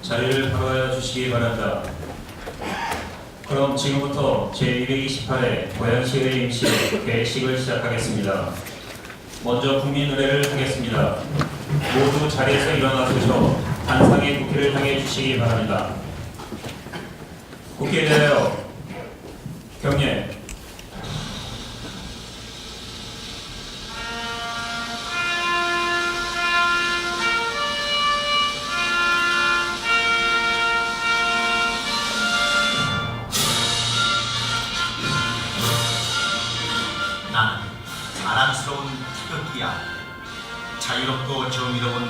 자리를 바로하여 주시기 바랍니다. 그럼 지금부터 제228회 고양시의 임시 개회식을 시작하겠습니다. 먼저 국민 의례를 하겠습니다. 모두 자리에서 일어나셔서 단상의 국회를 향해 주시기 바랍니다. 국회에 대하여 경례. 나는 자랑스러운 태극기야. 자유롭고 정의로운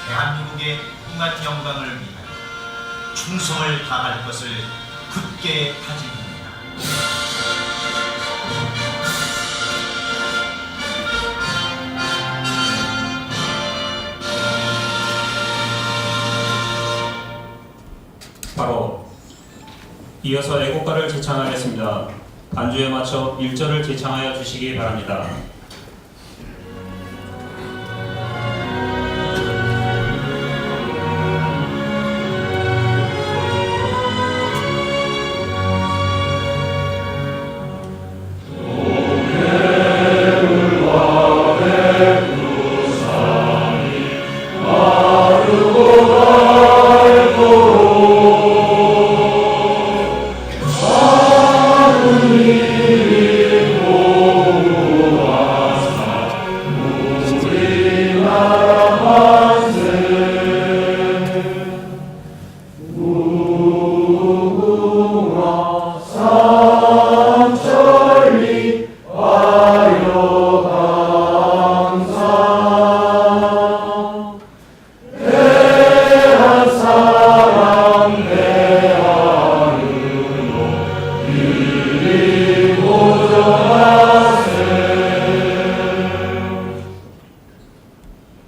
대한민국의 무궁한 영광을 위하여 충성을 다할 것을 굳게 다짐합니다. 바로 이어서 애국가를 제창하겠습니다. 반주에 맞춰 1절을 제창하여 주시기 바랍니다.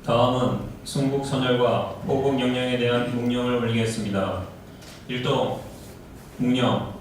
다음은 순국선열과 호국영령에 대한 묵념을 올리겠습니다. 일동 묵념.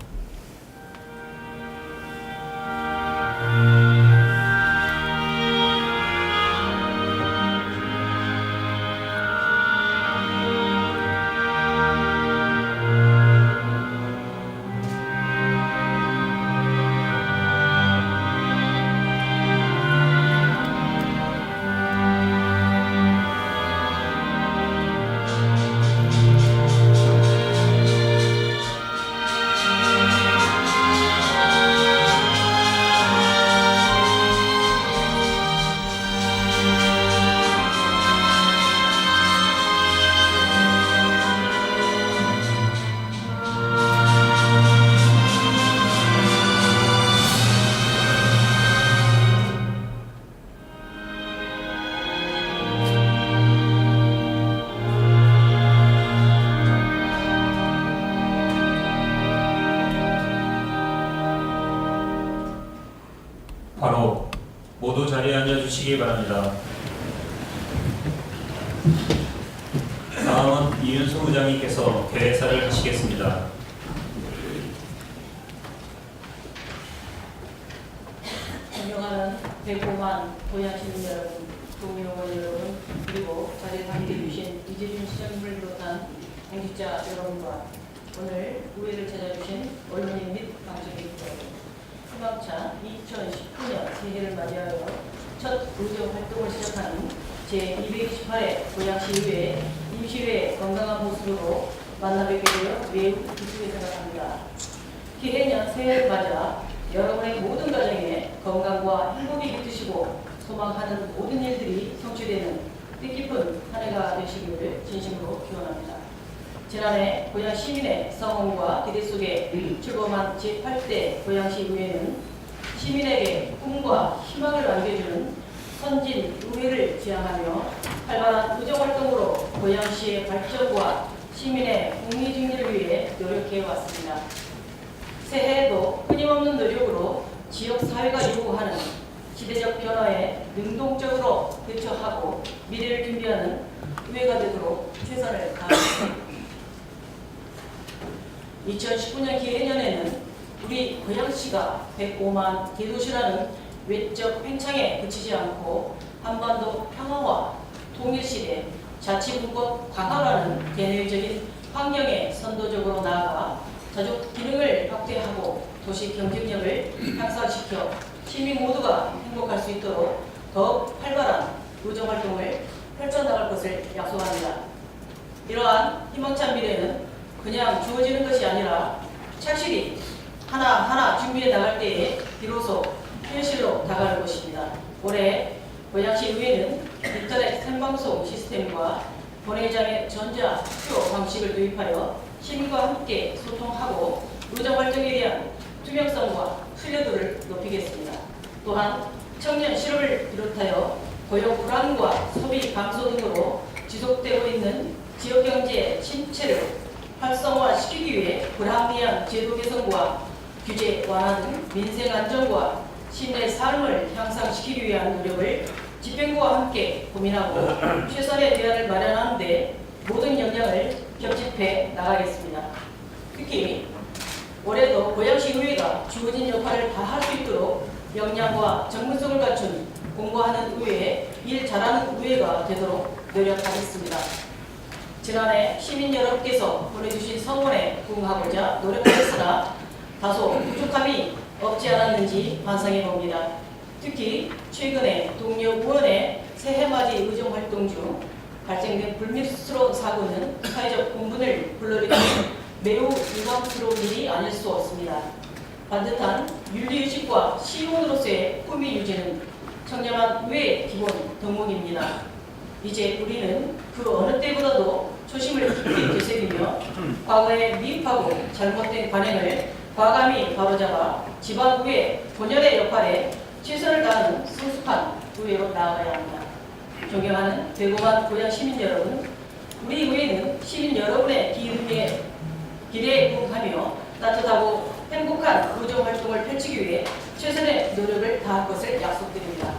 바로 모두 자리에 앉아주시기 바랍니다. 다음은 이윤수 의장님께서 개회사를 하시겠습니다. 존경하는 105만 고양시민 여러분, 동료원 여러분, 그리고 자리에 함께해주신 이재준 시장님을 비롯한 당직자 여러분과 오늘 의회를 찾아주신 언론인 및 방송인 여러분, 희망찬 2019년 새해를 맞이하여 첫 의정 활동을 시작하는 제228회 고양시의회 임시회 건강한 모습으로 만나 뵙게 되어 매우 기쁘게 생각합니다. 기해년 새해를 맞아 여러분의 모든 가정에 건강과 행복이 깃드시고 소망하는 모든 일들이 성취되는 뜻깊은 한 해가 되시기를 진심으로 기원합니다. 지난해 고양시 시민의 성원과 기대 속에 출범한 제8대 고양시의회는 시민에게 꿈과 희망을 안겨주는 선진 의회를 지향하며 활발한 의정활동으로 고양시의 발전과 시민의 공리증리를 위해 노력해왔습니다. 새해에도 끊임없는 노력으로 지역사회가 요구하는 시대적 변화에 능동적으로 대처하고 미래를 준비하는 의회가 되도록 최선을 다하겠습니다. 2019년 기해년에는 우리 고양시가 105만 대도시라는 외적 팽창에 그치지 않고 한반도 평화와 통일시대 자치분권 강화라는 대내적인 환경에 선도적으로 나아가 자족 기능을 확대하고 도시 경쟁력을 향상시켜 시민 모두가 행복할 수 있도록 더욱 활발한 의정활동을 펼쳐나갈 것을 약속합니다. 이러한 희망찬 미래는 그냥 주어지는 것이 아니라 착실히 하나하나 준비해 나갈 때에 비로소 현실로 다가갈 것입니다. 올해 고양시 의회는 인터넷 생방송 시스템과 본회의장의 전자투표 방식을 도입하여 시민과 함께 소통하고 의정활동에 대한 투명성과 신뢰도를 높이겠습니다. 또한 청년 실업을 비롯하여 고용 불안과 소비 감소 등으로 지속되고 있는 지역경제 침체를 활성화시키기 위해 불합리한 제도 개선과 규제 완화 등 민생 안정과 시민의 삶을 향상시키기 위한 노력을 집행부와 함께 고민하고 최선의 대안을 마련하는 데 모든 역량을 겹집해 나가겠습니다. 특히 올해도 고양시 의회가 주어진 역할을 다할 수 있도록 역량과 전문성을 갖춘 공부하는 의회, 일 잘하는 의회가 되도록 노력하겠습니다. 지난해 시민 여러분께서 보내주신 성원에 부응하고자 노력하였으나 다소 부족함이 없지 않았는지 반성해 봅니다. 특히 최근에 동료 의원의 새해맞이 의정활동 중 발생된 불미스러운 사고는 사회적 공분을 불러일으키는 매우 유감스러운 일이 아닐 수 없습니다. 반듯한 윤리의식과 시민으로서의 품위 유지는 청렴한 의회의 기본 덕목입니다. 이제 우리는 그 어느 때보다도 초심을 깊이 되새기며 과거의 미흡하고 잘못된 관행을 과감히 바로잡아 지방의회 본연의 역할에 최선을 다하는 성숙한 의회로 나아가야 합니다. 존경하는 대구만 고양 시민 여러분, 우리 의회는 시민 여러분의 기대에 부응하며 따뜻하고 행복한 의정활동을 펼치기 위해 최선의 노력을 다할 것을 약속드립니다.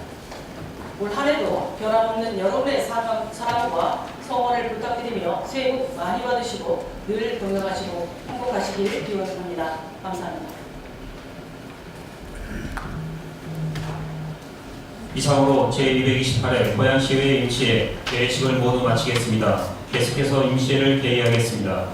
올 한해도 변함없는 여러분의 사랑과 성원을 부탁드리며 새해 복 많이 받으시고 늘 건강하시고 행복하시길 기원합니다. 감사합니다. 이상으로 제228회 고양시의회 임시회 예식을 모두 마치겠습니다. 계속해서 임시회를 개의하겠습니다.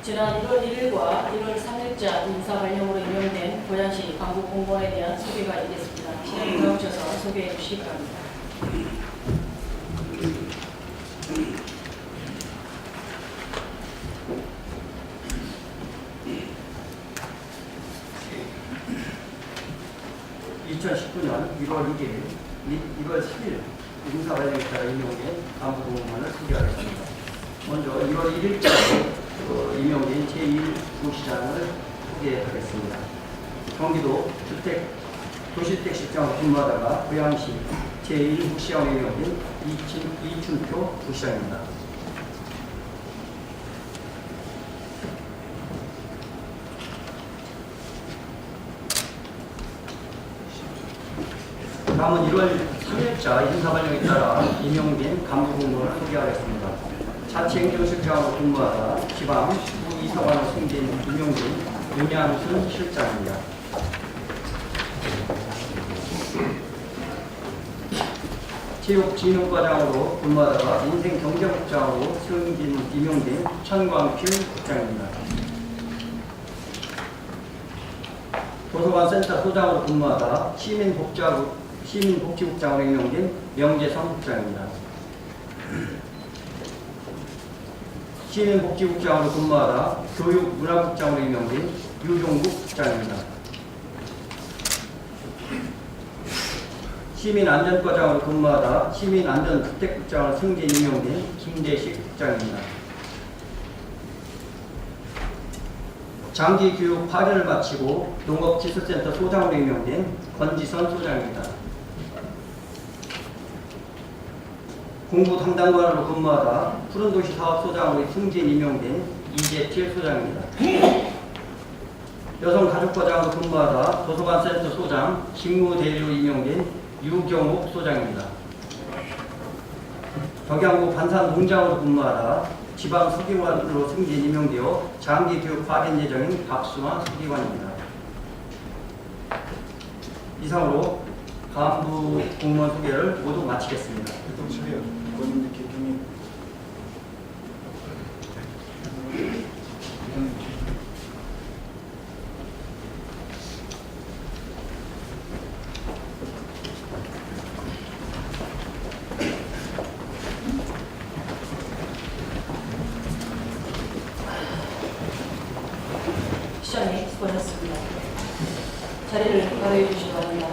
지난 1월 1일과 1월 3일자 인사 발령으로 임명된 고양시 강북공무원에 대한 소개가 있겠습니다. 시장님 나오셔서 소개해 주시기 바랍니다. (2019년 1월 1일) 및 1월 10일 인사 발령에 따라 임명된 간부공무원을 소개하겠습니다. 먼저 1월 1일자로 임명된 제1부시장을 소개하겠습니다. 경기도 도시주택실장으로 근무하다가 고양시 제1부시장으로 임명된 이춘표 부시장입니다. 다음은 1월 3일자 인사발령에 따라 임명된 간부공무원을 소개하겠습니다. 자치행정실장으로 근무하다 지방 부이사관으로 승진 임명된 윤양순 실장입니다. 체육진흥과장으로 근무하다가 인생경제국장으로 승진 임명된 천광필 국장입니다. 도서관센터 소장으로 근무하다 시민복지국장으로 임명된 명재성 국장입니다. 시민복지국장으로 근무하다 교육문화국장으로 임명된 유종국 국장입니다. 시민안전과장으로 근무하다 시민안전주택국장으로 승진 임명된 김대식 국장입니다. 장기교육 8년을 마치고 농업기술센터 소장으로 임명된 권지선 소장입니다. 공부 담당관으로 근무하다 푸른도시 사업소장으로 승진 임명된 이재필 소장입니다. 여성가족과장으로 근무하다 도서관센터 소장 직무대리로 임명된 유경옥 소장입니다. 덕양구 반산농장으로 근무하다 지방 서기관으로 승진 임명되어 장기 교육 파견 예정인 박순화 서기관입니다. 이상으로 간부 공무원 소개를 모두 마치겠습니다. 시장님 수고하셨습니다. 자리를 마련해 주시기 바랍니다.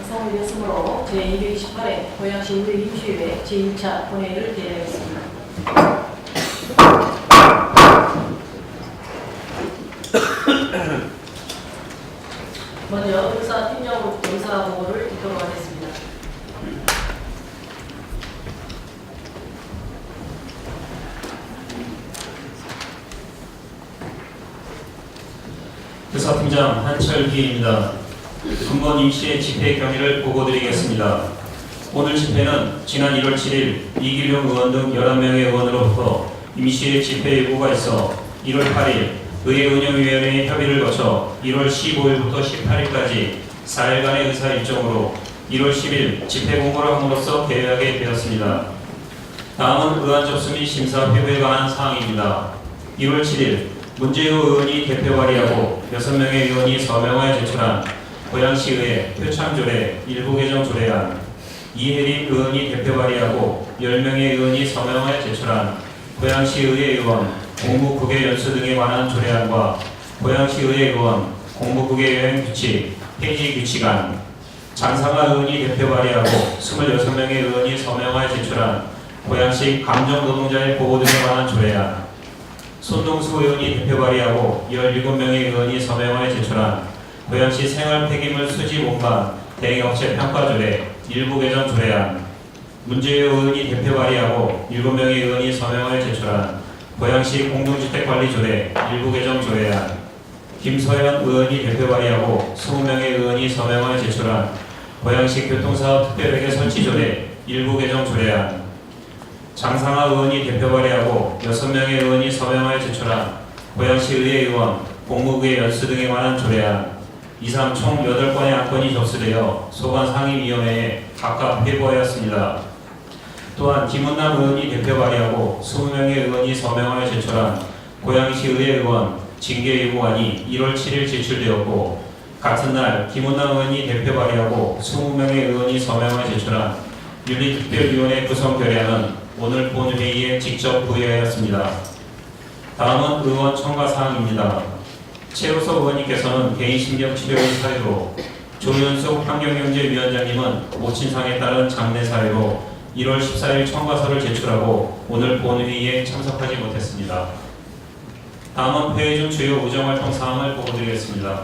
성을 이었으므로 제228회 고양시 의회 임시회 제2차 본회의를 개회하겠습니다. 먼저 의사팀장으로 의사 보고를 듣도록 하겠습니다. 의사팀장 한철기입니다. 금번 임시의 집회 경위를 보고드리겠습니다. 오늘 집회는 지난 1월 7일 이길용 의원 등 11명의 의원으로부터 임시의 집회 요구가 있어 1월 8일 의회운영위원회의 협의를 거쳐 1월 15일부터 18일까지 4일간의 의사 일정으로 1월 10일 집회 공고를 함으로써 개회하게 되었습니다. 다음은 의안 접수 및 심사 회부에 관한 사항입니다. 1월 7일 문재우 의원이 대표 발의하고 6명의 의원이 서명하여 제출한 고양시의회 표창조례 일부 개정 조례안, 이혜림 의원이 대표 발의하고 10명의 의원이 서명하여 제출한 고양시의회 의원 공무국외 연수 등에 관한 조례안과 고양시의회 의원 공무국외 여행 규칙 폐지 규칙안, 장상하 의원이 대표 발의하고 26명의 의원이 서명하여 제출한 고양시 감정노동자의 보호 등에 관한 조례안, 손동수 의원이 대표 발의하고 17명의 의원이 서명하여 제출한 고양시 생활폐기물 수집 원반 대행업체 평가조례 일부 개정 조례안, 문재우 의원이 대표 발의하고 7명의 의원이 서명하여 제출한 고양시 공동주택관리조례 일부 개정 조례안, 김서현 의원이 대표 발의하고 20명의 의원이 서명하여 제출한 고양시 교통사업 특별회계 설치조례 일부 개정 조례안, 장상하 의원이 대표 발의하고 6명의 의원이 서명하여 제출한 고양시의회 의원 공무국외 연수 등에 관한 조례안, 이상 총 8건의 안건이 접수되어 소관상임위원회에 각각 회부하였습니다. 또한 김은남 의원이 대표 발의하고 20명의 의원이 서명하여 제출한 고양시의회 의원 징계 요구안이 1월 7일 제출되었고, 같은 날 김은남 의원이 대표 발의하고 20명의 의원이 서명하여 제출한 윤리특별위원회 구성 결의안은 오늘 본회의에 직접 부의하였습니다. 다음은 의원 첨가 사항입니다. 최우석 의원님께서는 개인신경치료의 사유로, 조윤숙 환경경제위원장님은 모친상에 따른 장례 사유로 1월 14일 첨가서를 제출하고 오늘 본회의에 참석하지 못했습니다. 다음은 회의 중 주요 의정활동 사항을 보고드리겠습니다.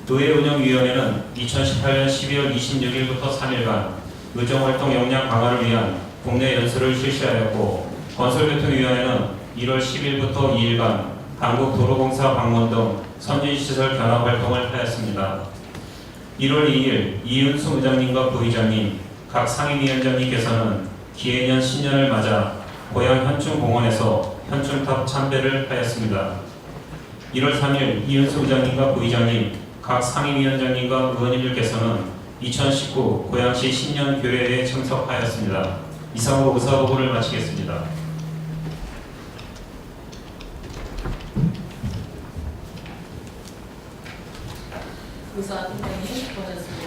의회운영위원회는 2018년 12월 26일부터 3일간 의정활동 역량 강화를 위한 국내 연수를 실시하였고, 건설교통위원회는 1월 10일부터 2일간 강국도로공사 방문 등 선진시설 견합 활동을 하였습니다. 1월 2일 이윤수 의장님과 부의장님, 각 상임위원장님께서는 기해년 신년을 맞아 고양 현충공원에서 현충탑 참배를 하였습니다. 1월 3일 이윤수 의장님과 부의장님, 각 상임위원장님과 의원님들께서는 2019 고양시 신년 교회에 참석하였습니다. 이상으로 의사보고를 마치겠습니다. 의사팀장님 수고하셨습니다.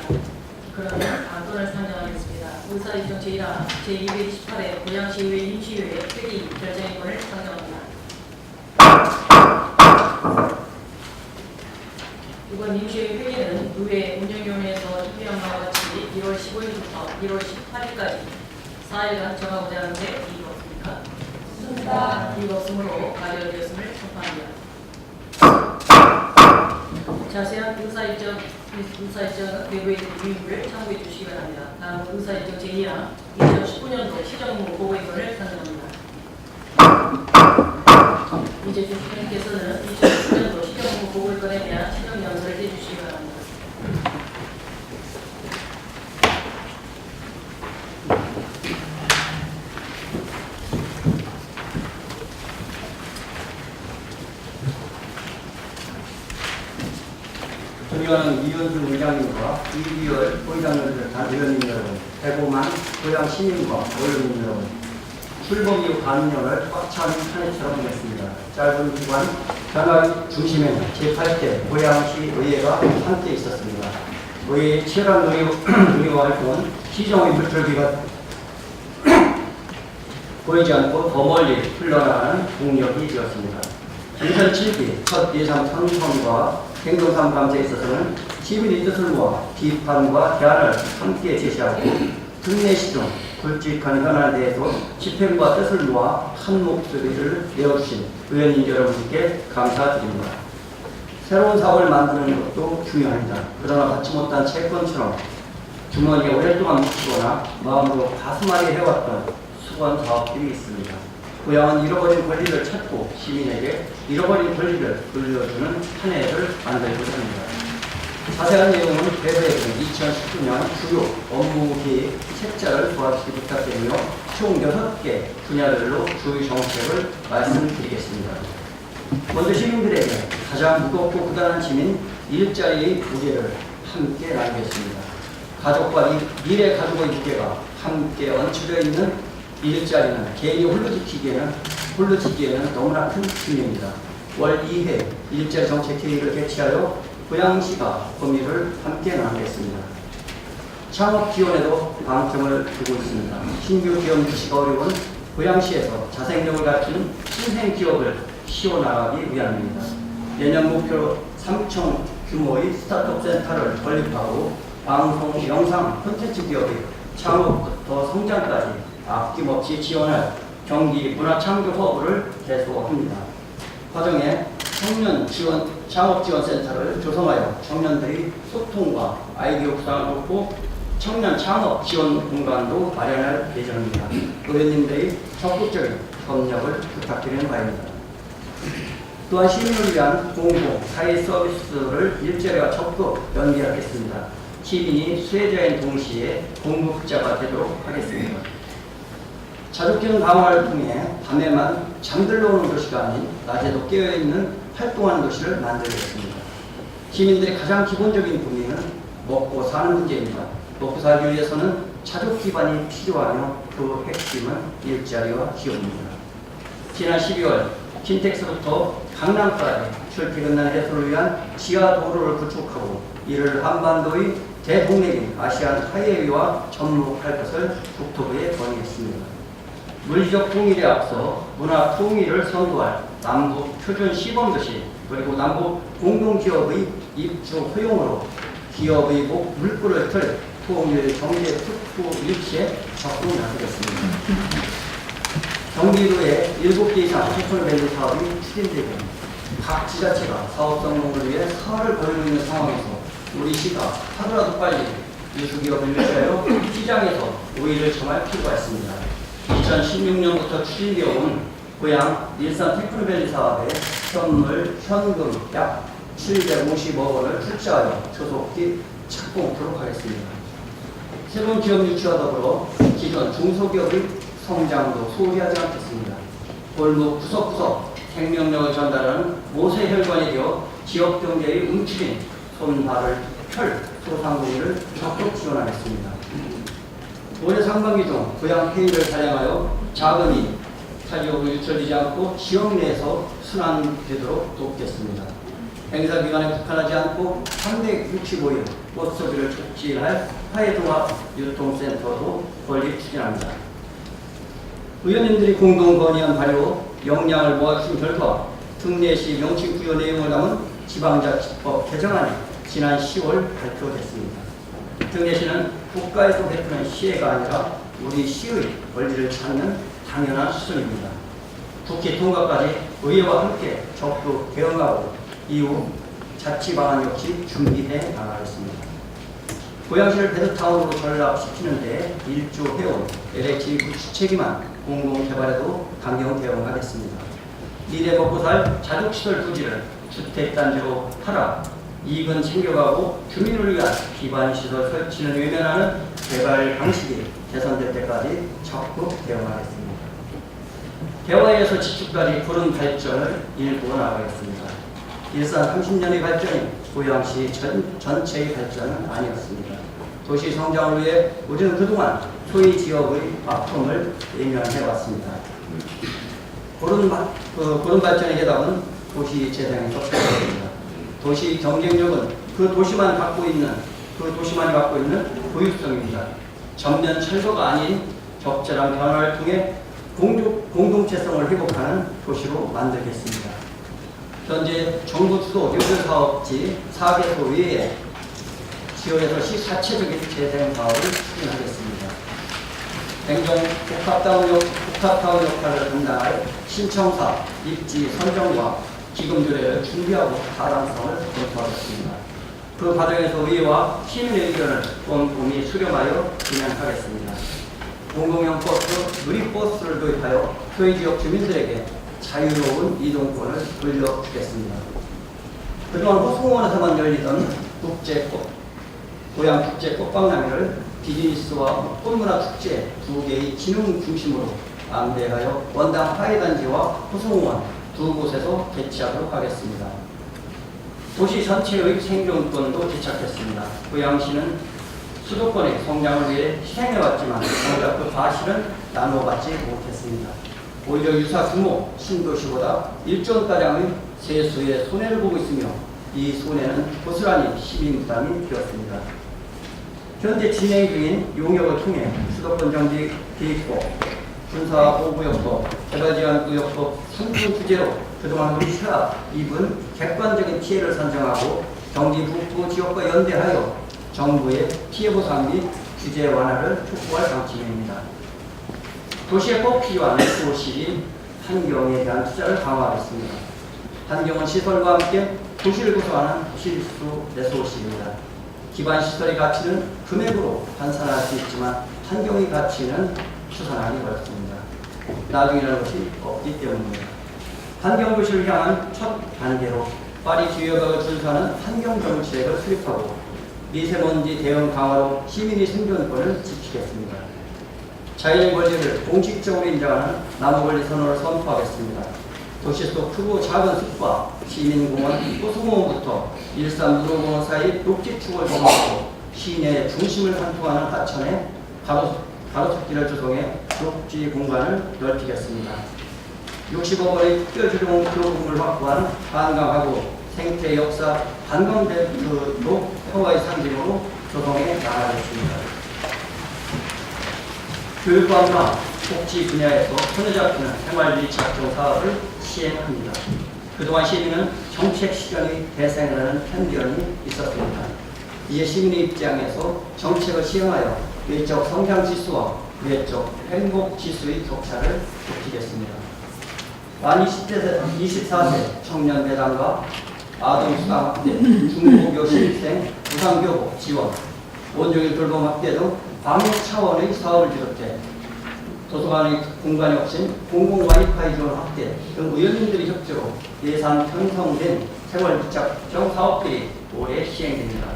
그러면 안건을 상정하겠습니다. 의사 일정 제1화 제228회 고양시의회 임시회의 회의 결정인권을 상정합니다. 이번 임시회의 회의는 의회 운영위원회에서 협의한 바와 같이 1월 15일부터 1월 18일까지 4일간 정하고자 하는데 이의가 없습니까? 없습니다. 이의가 없으므로 가결되었음을 선포합니다. 자세한 의사일정 내부의 의무를 참고해 주시기 바랍니다. 다음은 의사일정 제2화 2019년도 시정무 보고인권을 상정합니다. 이재준 수장님께서는 2019년도 시정무 보고인권에 대한 시정 연설을 해주시기 바랍니다. 존경하는 이현준 의장님과 이기열 부의장님을 비롯한 의원님 여러분, 대구만 고향 시민과 의원님 여러분, 출범 이후 반년을 꽉 찬 한 해처럼 보냈습니다. 짧은 기간 변화의 중심에는 제8대 고양시 의회가 함께 있었습니다. 의회의 치열한 논의와 활동은 시정의 물줄기가 보이지 않고 더 멀리 흘러나가는 동력이 되었습니다. 경선 7기 첫 예상 선언과 행동상 감사에 있어서는 시민의 뜻을 모아 비판과 대안을 함께 제시하고 특례 시중 굵직한 현안에 대해서 집행과 뜻을 모아 한 목소리를 내어주신 의원님 여러분께 감사드립니다. 새로운 사업을 만드는 것도 중요합니다. 그러나 받지 못한 채권처럼 주머니에 오랫동안 묻히거나 마음으로 가슴앓이 해왔던 수건 사업들이 있습니다. 고향은 잃어버린 권리를 찾고 시민에게 잃어버린 권리를 돌려주는 한 해를 만들고자 합니다. 자세한 내용은 배부의 2019년 주요 업무 계획 책자를 도와주시기 부탁드리며 총 6개 분야별로 주요 정책을 말씀드리겠습니다. 먼저 시민들에게 가장 무겁고 부단한 짐인 일자리의 무게를 함께 나누겠습니다. 가족과 미래 가족의 무게가 함께 얹혀져 있는 일자리는 개인이 홀로 지기에는 너무나 큰 짐입니다. 월 2회 일자리 정책 회의를 개최하여 고양시가 고민을 함께 나누겠습니다. 창업 지원에도 방점을 두고 있습니다. 신규 기업 유치가 어려운 고양시에서 자생력을 갖춘 신생 기업을 키워나가기 위함입니다. 내년 목표로 3천 규모의 스타트업 센터를 건립하고 방송, 영상, 콘텐츠 기업의 창업부터 성장까지 아낌없이 지원할 경기 문화창조 허브를 개소합니다. 과정에 청년 지원, 창업지원센터를 조성하여 청년들의 소통과 아이디어 구상을 돕고 청년 창업 지원 공간도 마련할 예정입니다. 의원님들의 적극적인 협력을 부탁드리는 바입니다. 또한 시민을 위한 공공 사회 서비스를 일자리와 적극 연계하겠습니다. 시민이 수혜자인 동시에 공급자가 되도록 하겠습니다. 자족기능 강화를 통해 밤에만 잠들러 오는 도시가 아닌 낮에도 깨어있는 활동하는 도시를 만들겠습니다. 시민들의 가장 기본적인 고민은 먹고 사는 문제입니다. 먹고 살기 위해서는 자족 기반이 필요하며 그 핵심은 일자리와 기업입니다. 지난 12월 킨텍스부터 강남까지 출퇴근난 해소를 위한 지하도로를 구축하고 이를 한반도의 대동맥인 아시안 하이웨이와 접목할 것을 국토부에 건의했습니다. 물리적 통일에 앞서 문화 통일을 선도할 남북 표준 시범도시 그리고 남북 공동기업의 입주 허용으로 기업의 물꼬를 틀 통일 경제 특구 일치에 적극 나서겠습니다. 경기도에 7개 이상 테크노밸리 사업이 추진되고 각 지자체가 사업 성공을 위해 사활을 벌이고 있는 상황에서 우리 시가 하루라도 빨리 유수기업을 유치하여 시장에서 우위를 점할 필요가 있습니다. 2016년부터 추진되어 온 고양 일산 테크노밸리 사업에 현금 약 750억 원을 출자하여 조속히 착공토록 하겠습니다. 새로운 기업 유치와 더불어 기존 중소기업의 성장도 소홀히 하지 않겠습니다. 골목 구석구석 생명력을 전달하는 모세혈관이 되어 지역경제의 움츠린 손발을 펼 소상공인을 적극 지원하겠습니다. 올해 상반기 중 고양 회의를 단행하여 자금이 타지역으로 유출되지 않고 지역 내에서 순환되도록 돕겠습니다. 행사 기간에 국한하지 않고 365일 꽃소비를 촉진할 화해종합 유통센터도 건립 추진합니다. 의원님들이 공동 건의한 발효 역량을 모아주신 결과 특례시 명칭 부여 내용을 담은 지방자치법 개정안이 지난 10월 발표됐습니다. 특례시는 국가에서 베푸는 시혜가 아니라 우리 시의 권리를 찾는 당연한 수준입니다. 국회 통과까지 의회와 함께 적극 대응하고 이후 자치 방안 역시 준비해 나가겠습니다. 고양시를 베드타운으로 전락시키는 데 일조해온 LH 구축책임한 공공개발에도 강경 대응하겠습니다. 미래 먹고살 자족시설 부지를 주택단지로 팔아 이익은 챙겨가고 주민을 위한 기반시설 설치는 외면하는 개발 방식이 개선될 때까지 적극 대응하겠습니다. 개화에서 지축까지 푸른 발전을 일구어 나가겠습니다. 일산 30년의 발전이 고양시 전체의 발전은 아니었습니다. 도시 성장을 위해 우리는 그동안 소위 지역의 아픔을 외면해왔습니다. 그런 발전의 해답은 도시 재생에서 시작됩니다. 도시 경쟁력은 그 도시만이 갖고 있는 고유성입니다. 전면 철거가 아닌 적절한 변화를 통해 공동체성을 회복하는 도시로 만들겠습니다. 현재 정부 주도 요즘 사업지 4개소 외에 지역에서 시자체적인 재생 사업을 추진하겠습니다. 행정 복합타운 역할을 담당할 신청사, 입지 선정과 기금 조례를 준비하고 사람성을 검토하겠습니다. 그 과정에서 의회와 시민의 의견을 꼼꼼히 수렴하여 진행하겠습니다. 공공형 버스, 누리버스를 도입하여 소외 지역 주민들에게 자유로운 이동권을 돌려주겠습니다. 그동안 호수공원에서만 열리던 고향축제꽃박람회를 비즈니스와 꽃문화축제 두 개의 진흥 중심으로 안배하여 원당 화해단지와 호수공원 두 곳에서 개최하도록 하겠습니다. 도시 전체의 생존권도 되찾겠습니다. 고양시는 수도권의 성장을 위해 희생해왔지만 정작 그 과실은 나눠받지 못했습니다. 오히려 유사 규모 신도시보다 1조원가량의 세수의 손해를 보고 있으며 이 손해는 고스란히 시민 부담이 되었습니다. 현재 진행 중인 용역을 통해 수도권 정비 계획법, 군사보호구역법, 개발제한구역법 3중 주제로 그동안 우리가 입은 객관적인 피해를 선정하고 경기 북부 지역과 연대하여 정부의 피해 보상 및 규제 완화를 촉구할 방침입니다. 도시에 꼭 필요한 도시 환경에 대한 투자를 강화하겠습니다. 환경은 시설과 함께 도시를 구성하는 실수 레소스입니다. 기반 시설의 가치는 금액으로 환산할 수 있지만 환경의 가치는 추산하기 어렵습니다. 나중이라는 것이 없기 때문입니다. 환경도시를 향한 첫 단계로 파리 규약을 준수하는 환경정책을 수립하고 미세먼지 대응 강화로 시민의 생존권을 지키겠습니다. 자연의 권리를 공식적으로 인정하는 나무권리 선언을 선포하겠습니다. 도시 속 크고 작은 숲과 시민공원, 호수공원부터 일산 무도공원 사이 녹지축을 정하고 시내의 중심을 관통하는 하천에 가로수길을 조성해 녹지 공간을 넓히겠습니다. 60억 원의 특별주공 교부금을 확보한 한강하고 생태 역사 관광대표도 평화의 상징으로 조성해 나가겠습니다. 교육과 문화, 복지 분야에서 손에 잡히는 생활비 작성 사업을 시행합니다. 그동안 시민은 정책 실현의 대상이라는 편견이 있었습니다. 이제 시민의 입장에서 정책을 시행하여 외적 성장 지수와 외적 행복 지수의 격차를 좁히겠습니다. 만 24세 청년 대상과 아동 수당 확대, 중고교 신입생 무상교복 지원, 온종일 돌봄 확대 등 방역 차원의 사업을 비롯해 도서관의 공간이 없인 공공 와이파이 지원 확대 등 의원님들의 협조로 예산 편성된 생활부착형 사업들이 올해 시행됩니다.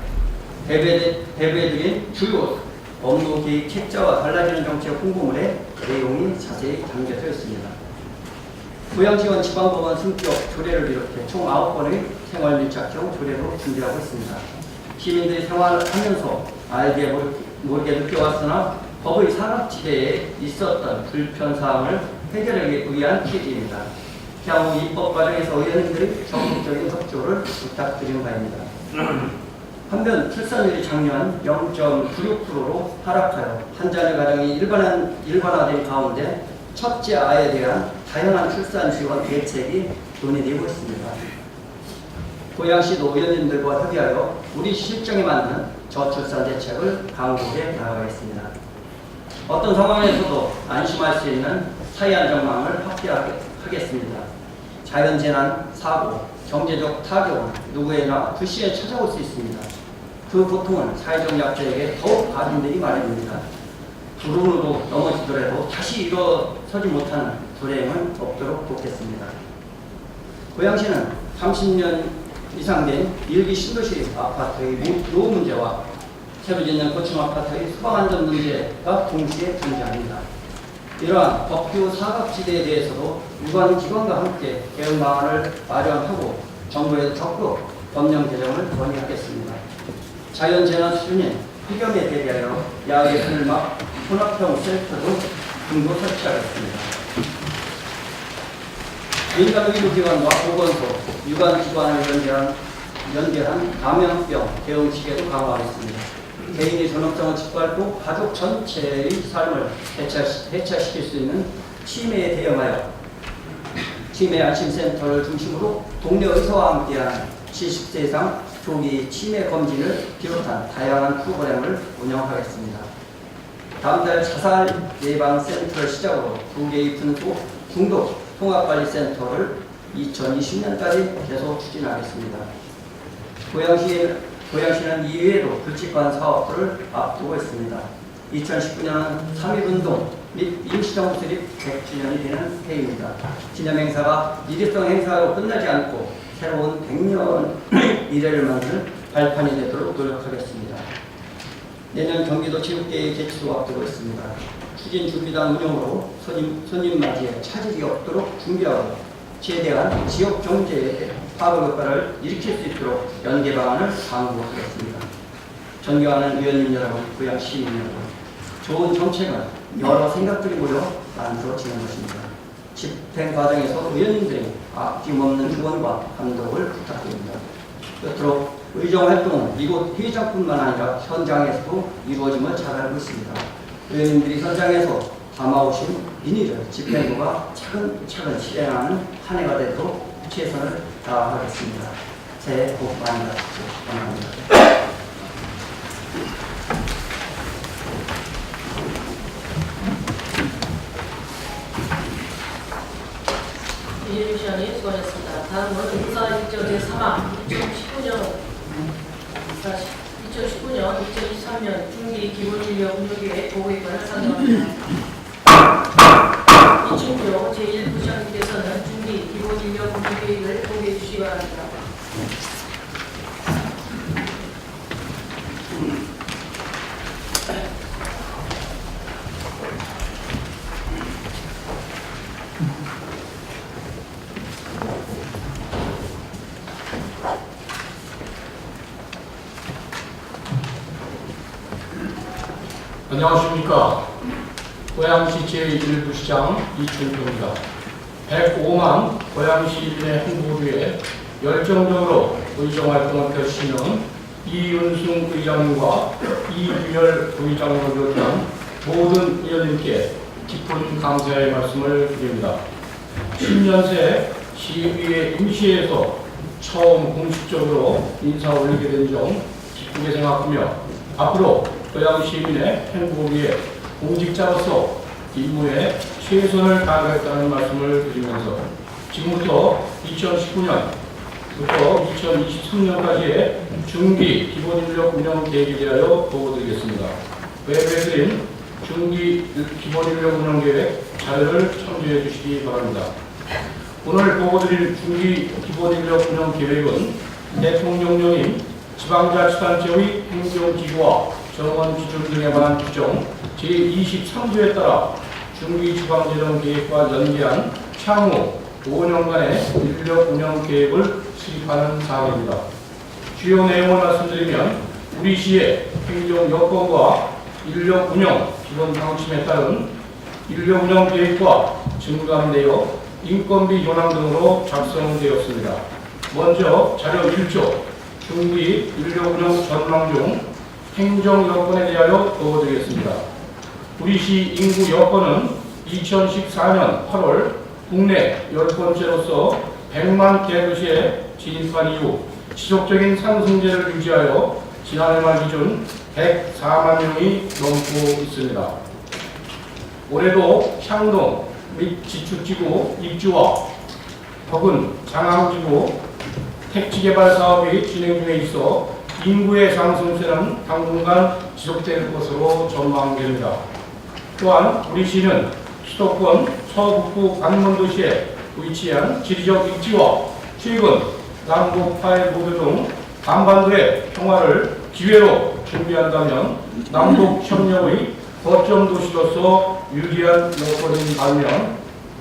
대배드린 주요 업무 계획 책자와 달라지는 정책 홍보물에 내용이 자세히 담겨져 있습니다. 고양시원 지방법원 승격 조례를 비롯해 총 9건의 생활밀착형 조례로 준비하고 있습니다. 시민들이 생활하면서 알게 모르게 느껴왔으나 법의 산업지대에 있었던 불편사항을 해결하기 위한 취지입니다. 향후 입법 과정에서 의원님들의 적극적인 협조를 부탁드리는 바입니다. 한편 출산율이 작년 0.96%로 하락하여 한 자녀 가정이 일반화된 가운데 첫째 아이에 대한 다양한 출산 지원 대책이 논의되고 있습니다. 고양시도 의원님들과 협의하여 우리 실정에 맞는 저출산 대책을 강구해 나가겠습니다. 어떤 상황에서도 안심할 수 있는 사회 안전망을 확대하겠습니다. 자연재난, 사고, 경제적 타격은 누구에나 불시에 찾아올 수 있습니다. 그 고통은 사회적 약자에게 더욱 가중되기 마련입니다. 구름으로 넘어지더라도 다시 일어서지 못하는 불행은 없도록 돕겠습니다. 고양시는 30년 이상 된 일기 신도시 아파트의 노후 문제와 새로 짓는 고층 아파트의 소방안전 문제가 동시에 존재합니다. 이러한 법규 사각지대에 대해서도 유관 기관과 함께 개혁 방안을 마련하고 정부에도 적극 법령 개정을 건의하겠습니다. 자연재난 수준인 흑염에 대비하여 야외 풀막, 혼합형 셀터 등 등도 설치하겠습니다. 민간의료기관과 보건소, 유관기관을 연계한 감염병 대응 체계도 강화하겠습니다. 개인의 존엄성을 짓밟고 가족 전체의 삶을 해체시킬 수 있는 치매에 대응하여 치매 안심센터를 중심으로 동네 의사와 함께한 70세 이상 조기 치매 검진을 비롯한 다양한 프로그램을 운영하겠습니다. 다음 달 자살 예방센터를 시작으로 2개의 분소 중독 통합관리센터를 2020년까지 계속 추진하겠습니다. 고양시는 이외에도 불치관 사업들을 앞두고 있습니다. 2019년은 3.1운동 및 임시정부 수립 100주년이 되는 해입니다. 기념행사가 일회성 행사로 끝나지 않고 새로운 100년 미래를 만드는 발판이 되도록 노력하겠습니다. 내년 경기도 체육대회 개최도 앞두고 있습니다. 추진 준비단 운영으로 손님 맞이에 차질이 없도록 준비하고 최대한 지역 경제에 파급 효과를 일으킬 수 있도록 연계 방안을 강구하겠습니다. 존경하는 의원님 여러분, 고양 시민 여러분, 좋은 정책은 여러 생각들이 모여 만들어지는 것입니다. 집행 과정에서 의원님들이 아낌없는 후원과 감독을 부탁드립니다. 끝으로 의정 활동은 이곳 회의장뿐만 아니라 현장에서도 이루어짐을 잘 알고 있습니다. 의원님들이 현장에서 담아오신 민의를 집행부가 차근차근 실행하는 한 해가 되도록 최선을 다하겠습니다. 새해 복 많이 받으십시오. 감사합니다. 이재명 시장님 수고하셨습니다. 다음은 인사일정 제3항 2019년 2023년 중기 기본인력 운영계획 보고의관을 상정합니다. 이충표 제1부시장님께서는 중기 기본인력 운영계획을 보고해 주시기 바랍니다. 안녕하십니까. 고양시 제1부시장 이춘표입니다. 105만 고양시 시민의 행보를 위해 열정적으로 의정활동을 펼치는 이윤승 의장님과 이규열 부의장을 비롯한 모든 의원님께 깊은 감사의 말씀을 드립니다. 10년새 시의회 임시에서 처음 공식적으로 인사 올리게 된 점 기쁘게 생각하며 앞으로 고양 시민의 행복을 위해 공직자로서 임무에 최선을 다하겠다는 말씀을 드리면서 지금부터 2019년부터 2023년까지의 중기 기본인력 운영 계획에 대하여 보고드리겠습니다. 웹에 드린 중기 기본인력 운영 계획 자료를 참조해 주시기 바랍니다. 오늘 보고드릴 중기 기본인력 운영 계획은 대통령령인 지방자치단체의 행정기구와 정원 기준 등에 관한 규정 제23조에 따라 중기지방재정계획과 연계한 향후 5년간의 인력 운영 계획을 수립하는 사항입니다. 주요 내용을 말씀드리면 우리 시의 행정 여건과 인력 운영 기본 방침에 따른 인력 운영 계획과 증감되어 인건비 현황 등으로 작성되었습니다. 먼저 자료 1조 중기 인력 운영 전망 중 행정 여건에 대하여 보고드리겠습니다. 우리 시 인구 여건은 2014년 8월 국내 10번째로서 100만 대도시에 진입한 이후 지속적인 상승세를 유지하여 지난해 말 기준 104만 명이 넘고 있습니다. 올해도 향동 및 지축지구 입주와 덕은 장항지구 택지개발 사업이 진행 중에 있어 인구의 상승세는 당분간 지속될 것으로 전망됩니다. 또한 우리 시는 수도권 서북부 관문도시에 위치한 지리적 입지와 최근 남북 파일 모드 등 한반도의 평화를 기회로 준비한다면 남북 협력의 거점 도시로서 유리한 여건인 반면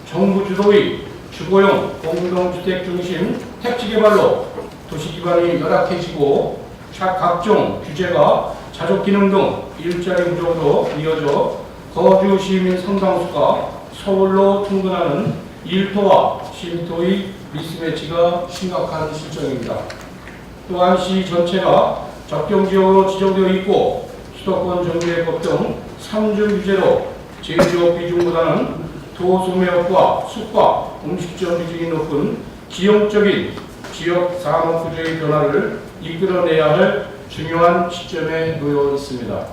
정부 주도의 주거용 공동주택 중심 택지 개발로 도시 기반이 열악해지고 각종 규제가 자족 기능 등 일자리 부족으로 이어져 거주 시민 상당수가 서울로 통근하는 일토와 쉼터의 미스매치가 심각한 실정입니다. 또한 시 전체가 접경지역으로 지정되어 있고 수도권 정비법 등 3중 규제로 제조업 비중보다는 도소매업과 숙과 음식점 비중이 높은 기형적인 지역 산업 구조의 변화를 이끌어내야 할 중요한 시점에 놓여 있습니다.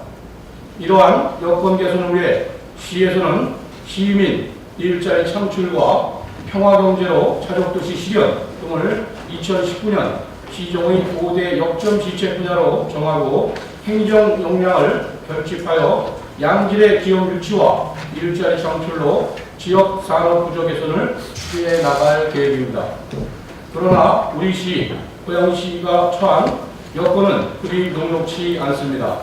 이러한 여건 개선을 위해 시에서는 시민 일자리 창출과 평화경제로 차족도시 실현 등을 2019년 시정의 5대 역점 지책 분야로 정하고 행정 역량을 결집하여 양질의 기업 유치와 일자리 창출로 지역 산업 구조 개선을 추진해 나갈 계획입니다. 그러나 우리 시, 고양시가 처한 여건은 그리 녹록치 않습니다.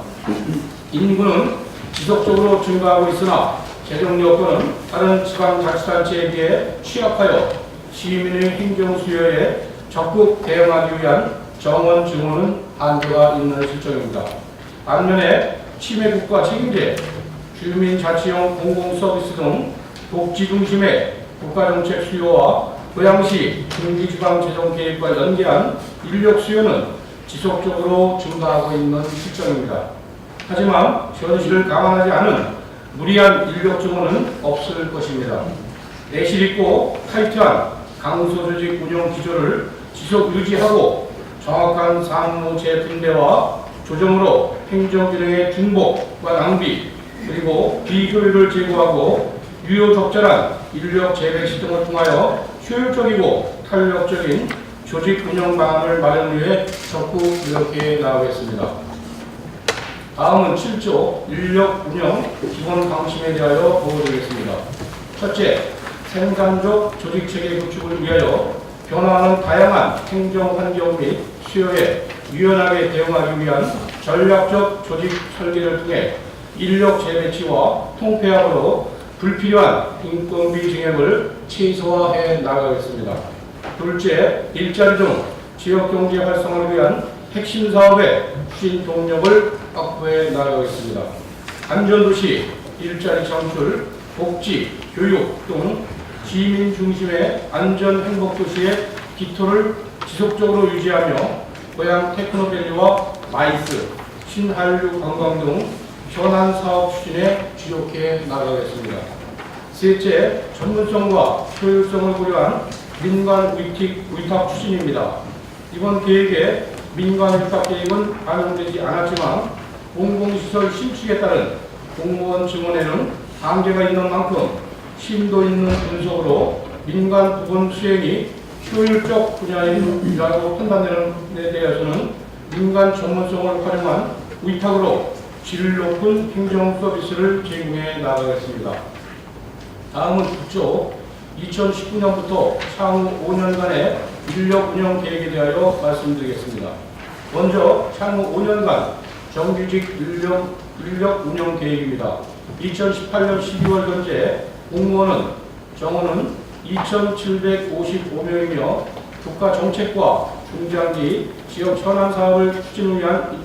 인구는 지속적으로 증가하고 있으나 재정 여건은 다른 지방자치단체에 비해 취약하여 시민의 행정 수요에 적극 대응하기 위한 정원 증원은 한계가 있는 실정입니다. 반면에 치매국가 책임제, 주민자치형 공공서비스 등 복지 중심의 국가정책 수요와 고양시 중기지방재정계획과 연계한 인력 수요는 지속적으로 증가하고 있는 실정입니다. 하지만 현실을 감안하지 않은 무리한 인력 증원은 없을 것입니다. 내실 있고 타이트한 강소조직 운영 기조를 지속 유지하고 정확한 상무 재분배와 조정으로 행정기능의 중복과 낭비 그리고 비효율을 제고하고 유효적절한 인력 재배 시스템을 통하여 효율적이고 탄력적인 조직 운영 방안을 마련을 위해 적극 노력해 나가겠습니다. 다음은 7조 인력 운영 기본 방침에 대하여 보고드리겠습니다. 첫째, 생산적 조직체계 구축을 위하여 변화하는 다양한 행정 환경 및 수요에 유연하게 대응하기 위한 전략적 조직 설계를 통해 인력 재배치와 통폐합으로 불필요한 인건비 증액을 최소화해 나가겠습니다. 둘째, 일자리 등 지역경제 활성화를 위한 핵심 사업의 추진 동력을 확보해 나가겠습니다. 안전도시, 일자리 창출, 복지, 교육 등 시민 중심의 안전 행복도시의 기토를 지속적으로 유지하며 고향 테크노밸리와 마이스, 신한류 관광 등 현안 사업 추진에 주력해 나가겠습니다. 셋째, 전문성과 효율성을 고려한 민간 위탁 추진입니다. 이번 계획에 민간 위탁 계획은 반영되지 않았지만 공공시설 신축에 따른 공무원 증원에는 한계가 있는 만큼 심도 있는 분석으로 민간 부분 수행이 효율적 분야이라고 판단되는 데 대해서는 민간 전문성을 활용한 위탁으로 질 높은 행정 서비스를 제공해 나가겠습니다. 다음은 9조 2019년부터 향후 5년간의 인력 운영 계획에 대하여 말씀드리겠습니다. 먼저 향후 5년간 정규직 인력 운영 계획입니다. 2018년 12월 현재 공무원은 정원은 2,755명이며 국가 정책과 중장기 지역 현안 사업을 추진을 위한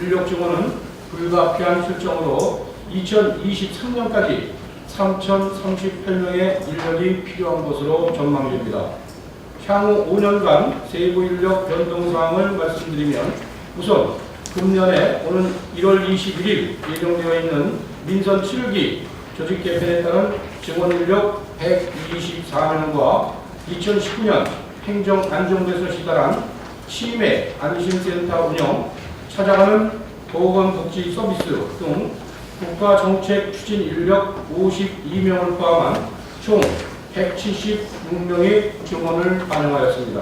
인력 증원은 불가피한 실정으로 2023년까지 3,038명의 인력이 필요한 것으로 전망됩니다. 향후 5년간 세부 인력 변동 사항을 말씀드리면 우선 금년에 오는 1월 21일 예정되어 있는 민선 7기 조직 개편에 따른 증원 인력 124명과 2019년 행정 안정돼서 시달한 치매 안심센터 운영, 찾아가는 보건복지 서비스 등 국가정책 추진 인력 52명을 포함한 총 176명의 증원을 반영하였습니다.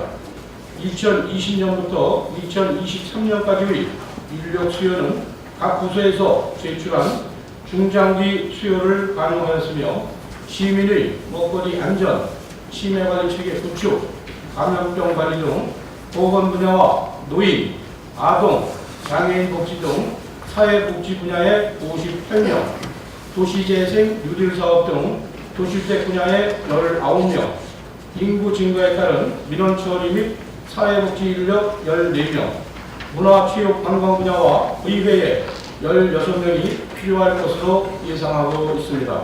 2020년부터 2023년까지의 인력 수요는 각 부서에서 제출한 중장기 수요를 반영하였으며 시민의 먹거리 안전, 치매관리 체계 구축, 감염병 관리 등 보건 분야와 노인, 아동, 장애인 복지 등 사회복지 분야의 58명, 도시재생 뉴딜 사업 등 도시주택 분야의 19명, 인구 증가에 따른 민원 처리 및 사회복지 인력 14명, 문화체육관광 분야와 의회에 16명이 필요할 것으로 예상하고 있습니다.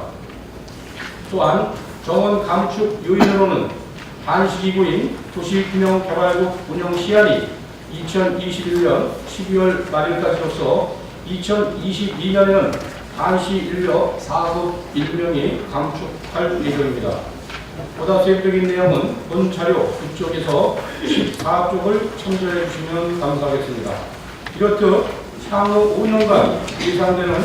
또한 정원 감축 요인으로는 한시기구인 도시균형개발국 운영 시한이 2021년 12월 말일까지로서 2022년에는 한시 인력 4급 1명이 감축할 예정입니다. 보다 세부적인 내용은 본 자료 이쪽에서 14쪽을 참조해 주시면 감사하겠습니다. 이렇듯 향후 5년간 예상되는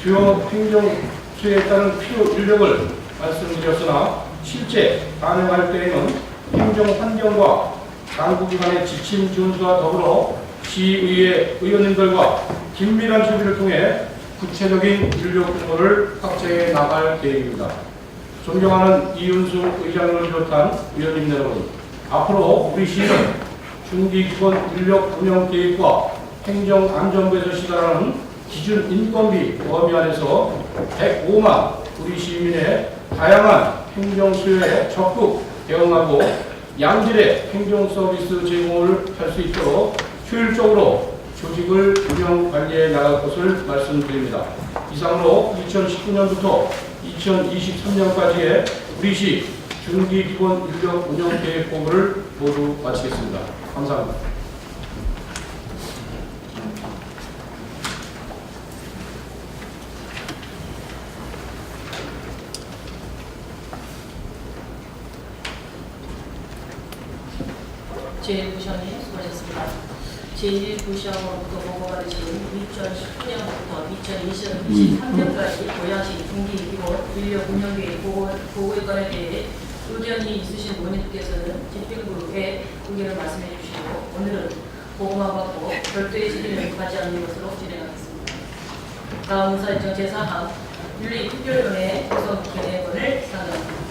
주요 행정수에 따른 필요 인력을 말씀드렸으나 실제 반영할 때에는 행정 환경과 당국기관의 지침 준수와 더불어 시의회 의원님들과 긴밀한 협의를 통해 구체적인 인력 공모를 확정해 나갈 계획입니다. 존경하는 이윤수 의장님을 비롯한 위원님 여러분, 앞으로 우리 시는 중기기본 인력 운영 계획과 행정안전부에서 시달하는 기준 인건비 범위 안에서 105만 우리 시민의 다양한 행정 수요에 적극 대응하고 양질의 행정 서비스 제공을 할 수 있도록 효율적으로 조직을 운영 관리해 나갈 것을 말씀드립니다. 이상으로 2019년부터 2023년까지의 우리시 중기기본 인력 운영 계획 보고를 모두 마치겠습니다. 감사합니다. 제1부시장님 수고하셨습니다. 제1부시장으로부터 보고받으신 2019년부터 2023년까지 고양시 중기기본 인력 운영계획 보고에 관해 의견이 있으신 의원님께서는 집행부에 의견을 말씀해 주시고 오늘은 보고만 받고 별도의 질의는 하지 않는 것으로 진행하겠습니다. 다음 문서 일정 제4항 윤리특별위원회 구성 개헌을 상정합니다.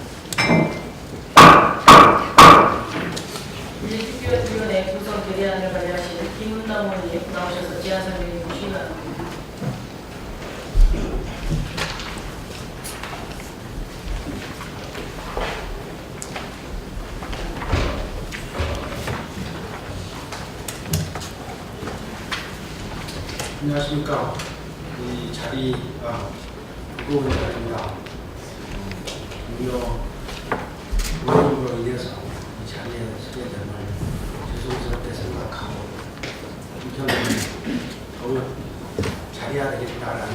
윤리특별위원회 구성 개헌안을 관리하신 김은남 의원님 나오셔서 제안 설명해 주시기 바랍니다. 안녕하십니까. 이 자리가 무거운 자리입니다. 무려 의원으로 인해서 이 자리에 서게 됨을 죄송스럽게 생각하고 우선은 더욱 잘해야 되겠다라는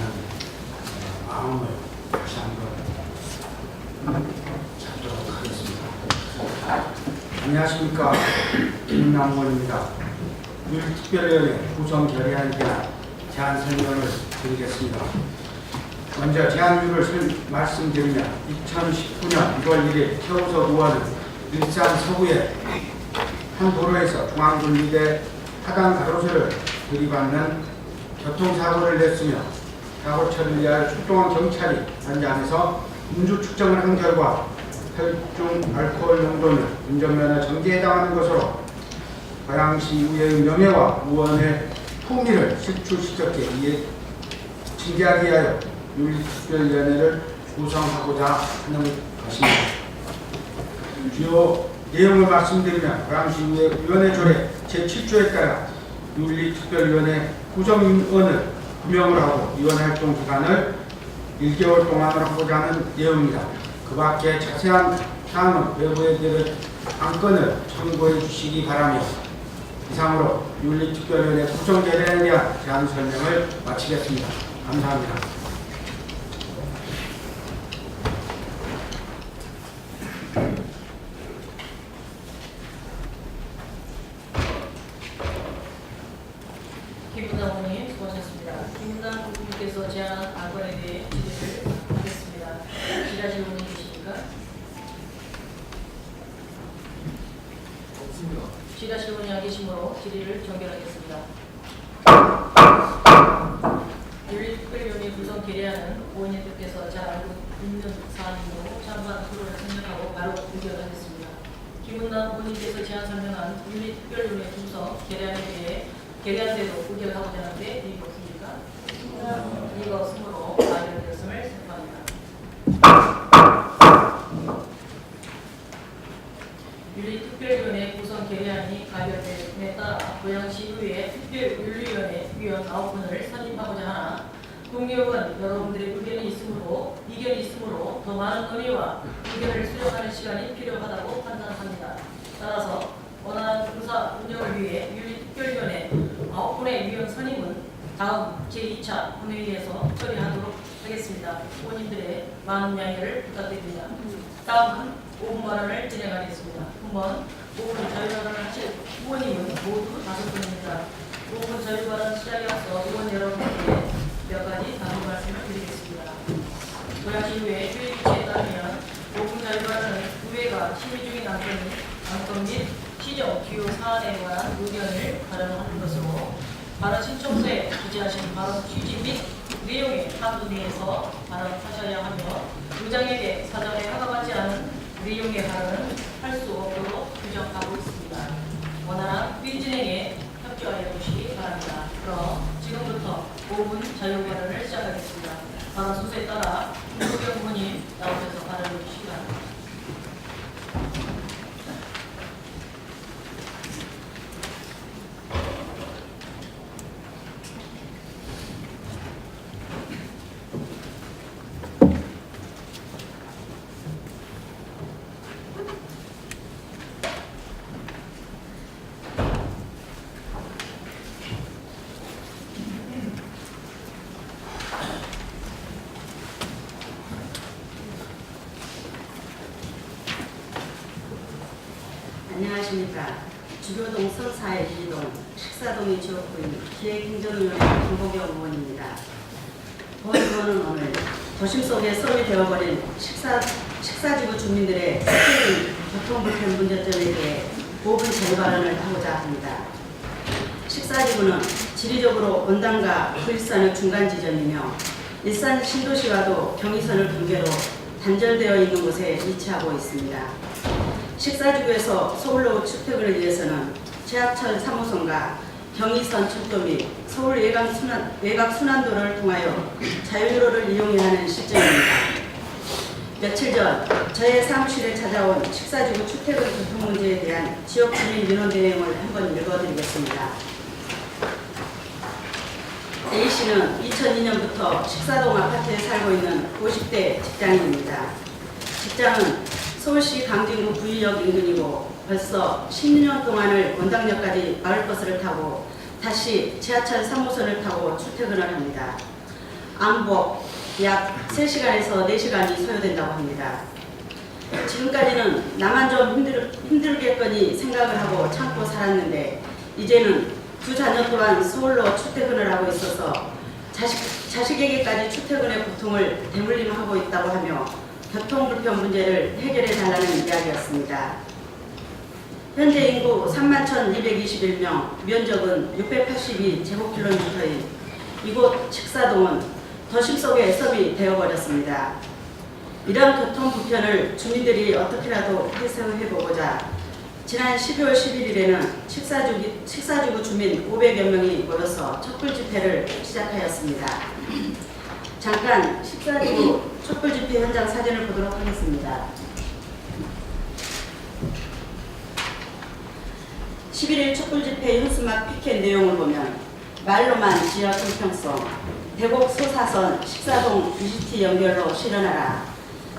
마음을 다시 한번 잡도록 하겠습니다. 안녕하십니까. 김남원입니다. 윤리특별위원회 구성 결의안에 대한 제안 설명을 드리겠습니다. 먼저 제안류를 말씀드리면 2019년 1월 1일 최우석 의원은 일산 서구의 한 도로에서 중앙분리대 하단 가로수를 들이받는 교통사고를 냈으며 사고 처리를 위하여 출동한 경찰이 현장에서 음주 측정을 한 결과 혈중 알코올 농도는 운전면허 정지에 해당하는 것으로 고양시 의회의 명예와 의원의 품위를 실추시켰기에 이에 징계하기 위하여 윤리특별위원회를 구성하고자 하는 것입니다. 주요 내용을 말씀드리면 고양시 의회 위원회 조례 제7조에 따라 윤리특별위원회 구성인원을 구명을 하고 위원회 활동 기간을 1개월 동안으로 하고자 하는 내용입니다. 그 밖에 자세한 사항은 외부에 대한 안건을 참고해 주시기 바라며 이상으로 윤리특별위원회 구성 결의안에 대한 제안 설명을 마치겠습니다. 감사합니다. 김문남 의원님 수고하셨습니다. 김문남 의원님께서 제안 안건에 대해 질의를 하겠습니다. 지라실 의원님 계십니까? 지라실 의원이 안 계시므로 질의를 종결하겠습니다. 윤리특별위원회 구성 결의안은 의원님들께서 잘 알고 있는 사안이므로 잠깐 토론을 생략하고 바로 의결하겠습니다. 김문남 의원님께서 제안 설명한 윤리특별위원회 구성 결의안에 대해 결의안대로 의결하고자 하는데 이의가 없습니까? 이의가 없으므로 가결되었음을 선포합니다. 구성 결의안이 가결됨에 따라 고양시의회 특별윤리위원회 위원 9분을 선임하고자 하나 동의역은 여러분들의 의견이 있으므로 더 많은 의미와 의견을 수렴하는 시간이 필요하다고 판단합니다. 따라서 원활한 의사 운영을 위해 윤리특별위원회 9분의 위원 선임은 다음 제2차 본회의에서 처리하도록 하겠습니다. 의원님들의 많은 양해를 부탁드립니다. 다음은 5분 발언을 진행하겠습니다. 한번 5분 자유 발언을 하실 의원님은 모두 5분입니다. 5분 자유 발언 시작에 앞서 의원 여러분께 몇 가지 단호 말씀을 드리겠습니다. 고양시의회 휴일 규칙에 따르면 5분 자유 발언은 의회가 심의 중인 안건 및 시정 주요 사안에 관한 의견을 발언하는 것으로 발언 신청서에 기재하신 발언 취지 및 내용의 한도 내에서 발언하셔야 하며 의장에게 사전에 허가받지 않은 내용의 발언은 할 수 없도록 규정하고 있습니다. 원활한 회의 진행에 협조하여 주시기 바랍니다. 그럼 지금부터 5분 자유 발언을 시작하겠습니다. 발언 순서에 따라 김국영 의원님 나오셔서 발언해 주시기 바랍니다. 안녕하십니까. 주교동 선사의 이동 식사동의 지역구인 기획행정위원회 김보경 의원입니다. 본 의원은 오늘 도심 속에 썸이 되어버린 식사지구 주민들의 세계적인 교통불편 문제점에 대해 5분 자유 발언을 하고자 합니다. 식사지구는 지리적으로 원당과 구일산의 중간 지점이며 일산 신도시와도 경의선을 경계로 단절되어 있는 곳에 위치하고 있습니다. 식사지구에서 서울로 출퇴근을 위해서는 지하철 3호선과 경의선 철도 및 서울 외곽 순환도를 통하여 자유로를 이용해야 하는 실정입니다. 며칠 전 저의 사무실에 찾아온 식사지구 출퇴근 교통 문제에 대한 지역 주민 민원 내용을 한번 읽어드리겠습니다. A씨는 2002년부터 식사동 아파트에 살고 있는 50대 직장인입니다. 직장은 서울시 강진구 구의역 인근이고 벌써 10년 동안을 원당역까지 마을버스를 타고 다시 지하철 3호선을 타고 출퇴근을 합니다. 왕복 약 3시간에서 4시간이 소요된다고 합니다. 지금까지는 나만 좀 힘들겠거니 생각을 하고 참고 살았는데 이제는 두 자녀 또한 서울로 출퇴근을 하고 있어서 자식에게까지 출퇴근의 고통을 대물림하고 있다고 하며 교통불편 문제를 해결해 달라는 이야기였습니다. 현재 인구 31,221명, 면적은 682제곱킬로미터인 이곳 식사동은 도심 속의 썸이 되어버렸습니다. 이런 교통불편을 주민들이 어떻게라도 해소해보고자 지난 12월 11일에는 식사지구 주민 500여 명이 모여서 촛불 집회를 시작하였습니다. 잠깐 식사지구 촛불 집회 현장 사진을 보도록 하겠습니다. 11일 촛불 집회 현수막 피켓 내용을 보면 말로만 지역 형평성, 대곡 소사선 식사동 UGT 연결로 실현하라,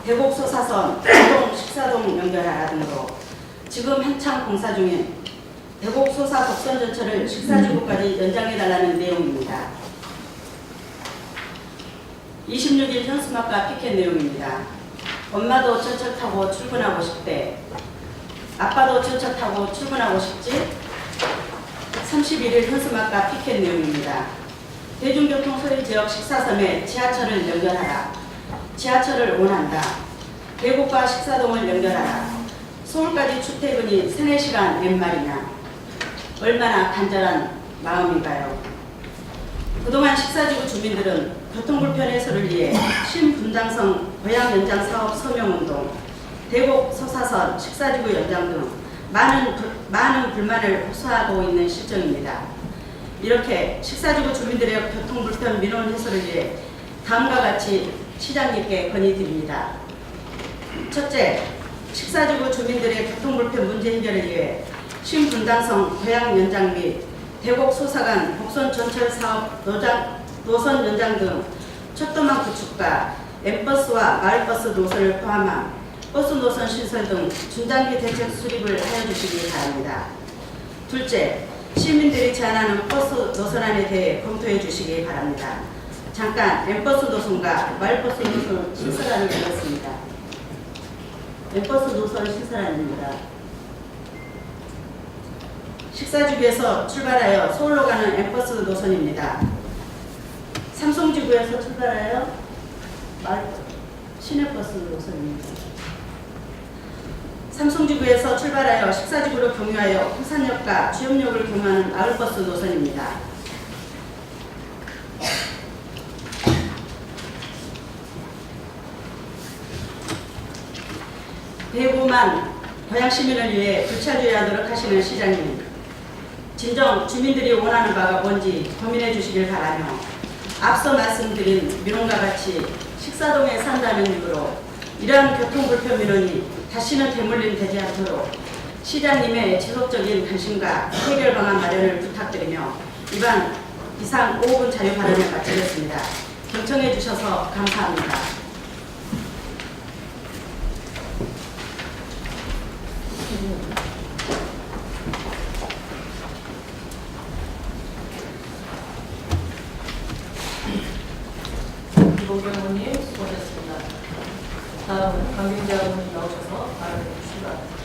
대곡 소사선 대동 식사동 연결하라 등으로 지금 한창 공사 중인 대곡 소사 독선 전철을 식사지구까지 연장해달라는 내용입니다. 26일 현수막과 피켓 내용입니다. 엄마도 전철 타고 출근하고 싶대. 아빠도 전철 타고 출근하고 싶지? 31일 현수막과 피켓 내용입니다. 대중교통 소외 지역 식사섬에 지하철을 연결하라. 지하철을 원한다. 대곡과 식사동을 연결하라. 서울까지 출퇴근이 3-4시간 웬 말이냐. 얼마나 간절한 마음인가요? 그동안 식사지구 주민들은 교통불편 해소를 위해 신분당성 고향연장 사업 서명운동, 대곡 소사선 식사지구 연장 등 많은 불만을 호소하고 있는 실정입니다. 이렇게 식사지구 주민들의 교통불편 민원 해소를 위해 다음과 같이 시장님께 건의드립니다. 첫째, 식사지구 주민들의 교통불편 문제 해결을 위해 신분당성 고향 연장 및 대곡 소사간 복선 전철 사업 노선 연장 등 첫 도망 구축과 M버스와 마을버스 노선을 포함한 버스 노선 신설 등 중장기 대책 수립을 하여 주시기 바랍니다. 둘째, 시민들이 제안하는 버스 노선안에 대해 검토해 주시기 바랍니다. 잠깐 M버스 노선과 마을버스 노선 신설안을 보겠습니다. M버스 노선 신설안입니다. 식사주구에서 출발하여 서울로 가는 M버스 노선입니다. 삼성지구에서 출발하여 시내버스 노선입니다. 삼성지구에서 출발하여 식사지구로 경유하여 홍산역과 주염역을 경유하는 마을버스 노선입니다. 대구만 고향 시민을 위해 불찰주의하도록 하시는 시장님, 진정 주민들이 원하는 바가 뭔지 고민해 주시길 바라며 앞서 말씀드린 민원과 같이 식사동에 산다는 이유로 이러한 교통불편 민원이 다시는 대물림 되지 않도록 시장님의 지속적인 관심과 해결 방안 마련을 부탁드리며 이상 5분 자유 발언을 마치겠습니다. 경청해 주셔서 감사합니다. 이봉경 의원님 수고하셨습니다. 다음은 강경재 의원님 나오셔서 발언해 주시기 바랍니다.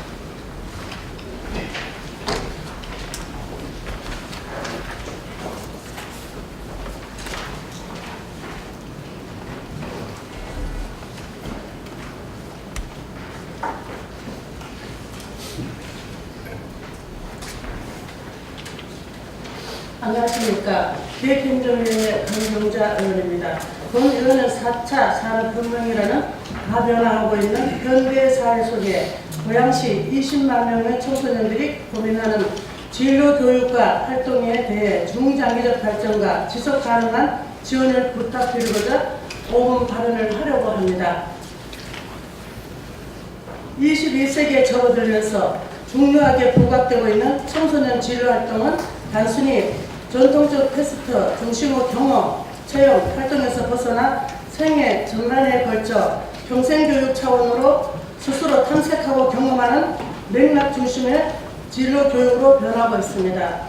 안녕하십니까. 기획행정위원회 강경자 의원입니다. 본 의원은 4차 산업혁명이라는 다변화하고 있는 현대사회 속에 고양시 20만 명의 청소년들이 고민하는 진로교육과 활동에 대해 중장기적 발전과 지속가능한 지원을 부탁드리고자 5분 발언을 하려고 합니다. 21세기에 접어들면서 중요하게 부각되고 있는 청소년 진로활동은 단순히 전통적 테스트 중심의 경험, 체험, 활동에서 벗어나 생애 전반에 걸쳐 평생교육 차원으로 스스로 탐색하고 경험하는 맥락 중심의 진로교육으로 변하고 있습니다.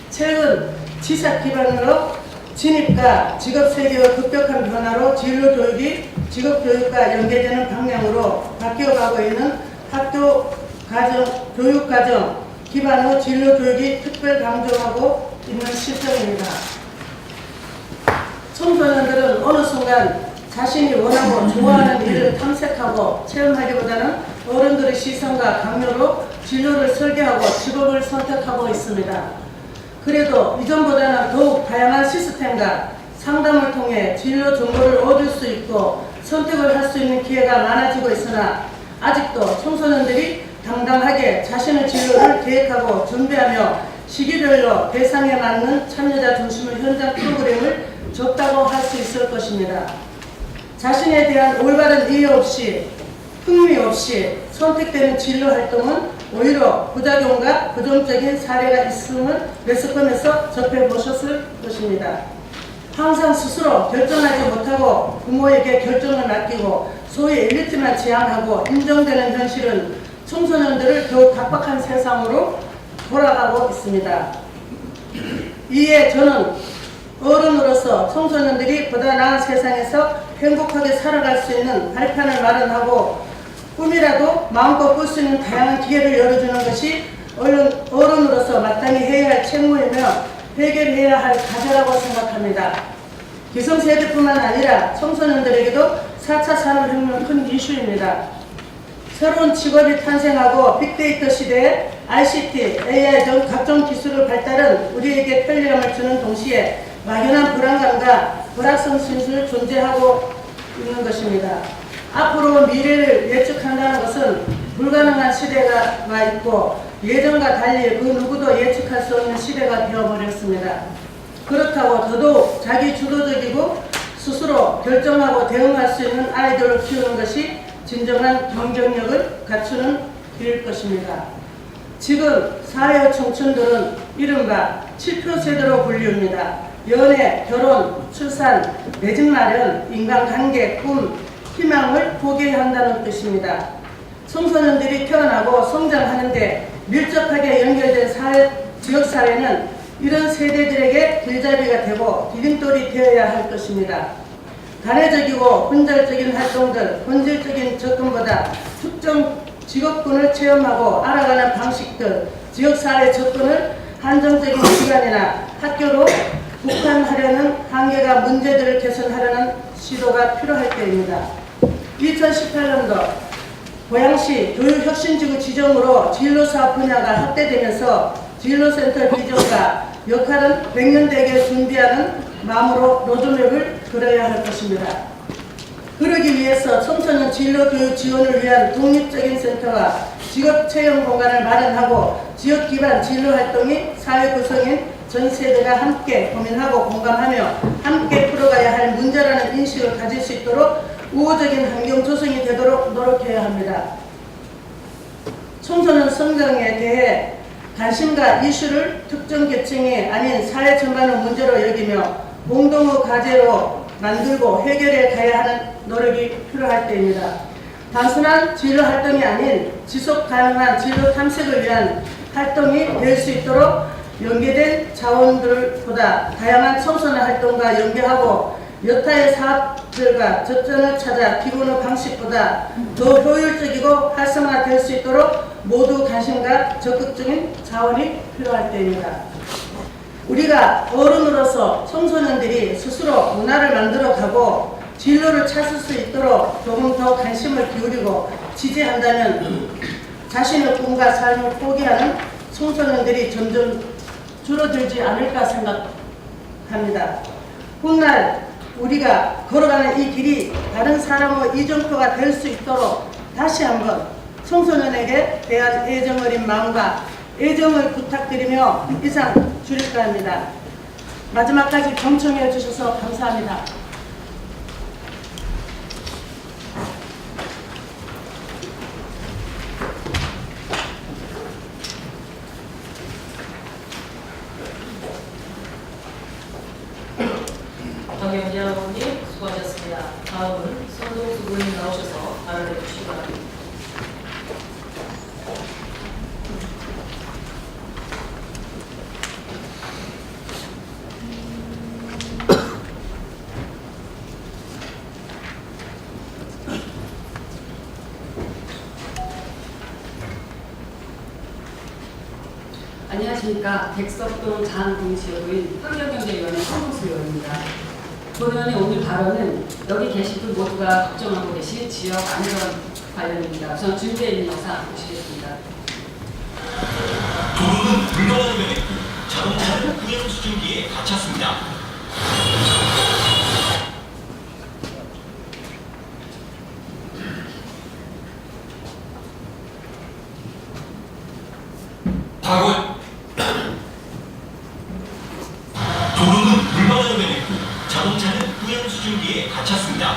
최근 지식 기반으로 진입과 직업세계의 급격한 변화로 진로교육이 직업교육과 연계되는 방향으로 바뀌어가고 있는 학교, 가정, 교육과정 기반의 진로교육이 특별 강조하고 있는 실정입니다. 청소년들은 어느 순간 자신이 원하고 좋아하는 일을 탐색하고 체험하기보다는 어른들의 시선과 강요로 진로를 설계하고 직업을 선택하고 있습니다. 그래도 이전보다는 더욱 다양한 시스템과 상담을 통해 진로 정보를 얻을 수 있고 선택을 할 수 있는 기회가 많아지고 있으나 아직도 청소년들이 당당하게 자신의 진로를 계획하고 준비하며 시기별로 대상에 맞는 참여자 중심의 현장 프로그램을 적다고 할 수 있을 것입니다. 자신에 대한 올바른 이해 없이 흥미 없이 선택되는 진로 활동은 오히려 부작용과 부정적인 사례가 있음을 매스컴에서 접해보셨을 것입니다. 항상 스스로 결정하지 못하고 부모에게 결정을 맡기고 소위 엘리트만 지향하고 인정되는 현실은 청소년들을 더욱 각박한 세상으로 돌아가고 있습니다. 이에 저는 어른으로서 청소년들이 보다 나은 세상에서 행복하게 살아갈 수 있는 발판을 마련하고 꿈이라도 마음껏 꿀 수 있는 다양한 기회를 열어주는 것이 어른으로서 마땅히 해야 할 책무이며 해결해야 할 과제라고 생각합니다. 기성세대뿐만 아니라 청소년들에게도 4차 산업혁명 큰 이슈입니다. 새로운 직업이 탄생하고 빅데이터 시대에 ICT, AI 등 각종 기술의 발달은 우리에게 편리함을 주는 동시에 막연한 불안감과 불확성 심리를 존재하고 있는 것입니다. 앞으로 미래를 예측한다는 것은 불가능한 시대가 와 있고 예전과 달리 그 누구도 예측할 수 없는 시대가 되어버렸습니다. 그렇다고 더더욱 자기 주도적이고 스스로 결정하고 대응할 수 있는 아이들을 키우는 것이 진정한 경쟁력을 갖추는 길일 것입니다. 지금 사회 청춘들은 이른바 7표 세대로 불립니다. 연애, 결혼, 출산, 매직 마련, 인간관계, 꿈, 희망을 포기해야 한다는 뜻입니다. 청소년들이 태어나고 성장하는데 밀접하게 연결된 지역사회는 이런 세대들에게 길잡이가 되고 디딤돌이 되어야 할 것입니다. 단회적이고 분절적인 활동들, 본질적인 접근보다 특정 직업군을 체험하고 알아가는 방식들, 지역사회 접근을 한정적인 시간이나 학교로 국한하려는 한계가 문제들을 개선하려는 시도가 필요할 때입니다. 2018년도 고양시 교육혁신지구 지정으로 진로사업 분야가 확대되면서 진로센터 비전과 역할은 100년대에 준비하는 마음으로 로드맵을 그려야 할 것입니다. 그러기 위해서 청소년 진로교육 지원을 위한 독립적인 센터와 직업체험 공간을 마련하고 지역 기반 진로활동이 사회 구성인 전 세대가 함께 고민하고 공감하며 함께 풀어가야 할 문제라는 인식을 가질 수 있도록 우호적인 환경 조성이 되도록 노력해야 합니다. 청소년 성장에 대해 관심과 이슈를 특정 계층이 아닌 사회 전반의 문제로 여기며 공동의 과제로 만들고 해결해 가야 하는 노력이 필요할 때입니다. 단순한 진로 활동이 아닌 지속 가능한 진로 탐색을 위한 활동이 될 수 있도록 연계된 자원들보다 다양한 청소년 활동과 연계하고 여타의 사업들과 접점을 찾아 기본의 방식보다 더 효율적이고 활성화될 수 있도록 모두 관심과 적극적인 자원이 필요할 때입니다. 우리가 어른으로서 청소년들이 스스로 문화를 만들어가고 진로를 찾을 수 있도록 조금 더 관심을 기울이고 지지한다면 자신의 꿈과 삶을 포기하는 청소년들이 점점 줄어들지 않을까 생각합니다. 훗날 우리가 걸어가는 이 길이 다른 사람의 이정표가 될 수 있도록 다시 한번 청소년에게 대한 애정어린 마음과 애정을 부탁드리며 이상 줄일까 합니다. 마지막까지 경청해 주셔서 감사합니다. 정영재 여러분님 수고하셨습니다. 다음은 손동수 의원님 나오셔서 발언해 주시기 바랍니다. 안녕하십니까. 백석동 장동지역의 환경경제위원회 손동수 의원입니다. 본 의원의 오늘 발언은 여기 계신 분 모두가 걱정하고 계신 지역 안전 관련입니다. 우선 준비되어 있는 영상 보시겠습니다. 도로는 불가능한 면했고 자동차는 구형 수증기에 갇혔습니다. 도로는 불가능한 면했고 자동차는 구형 수증기에 갇혔습니다.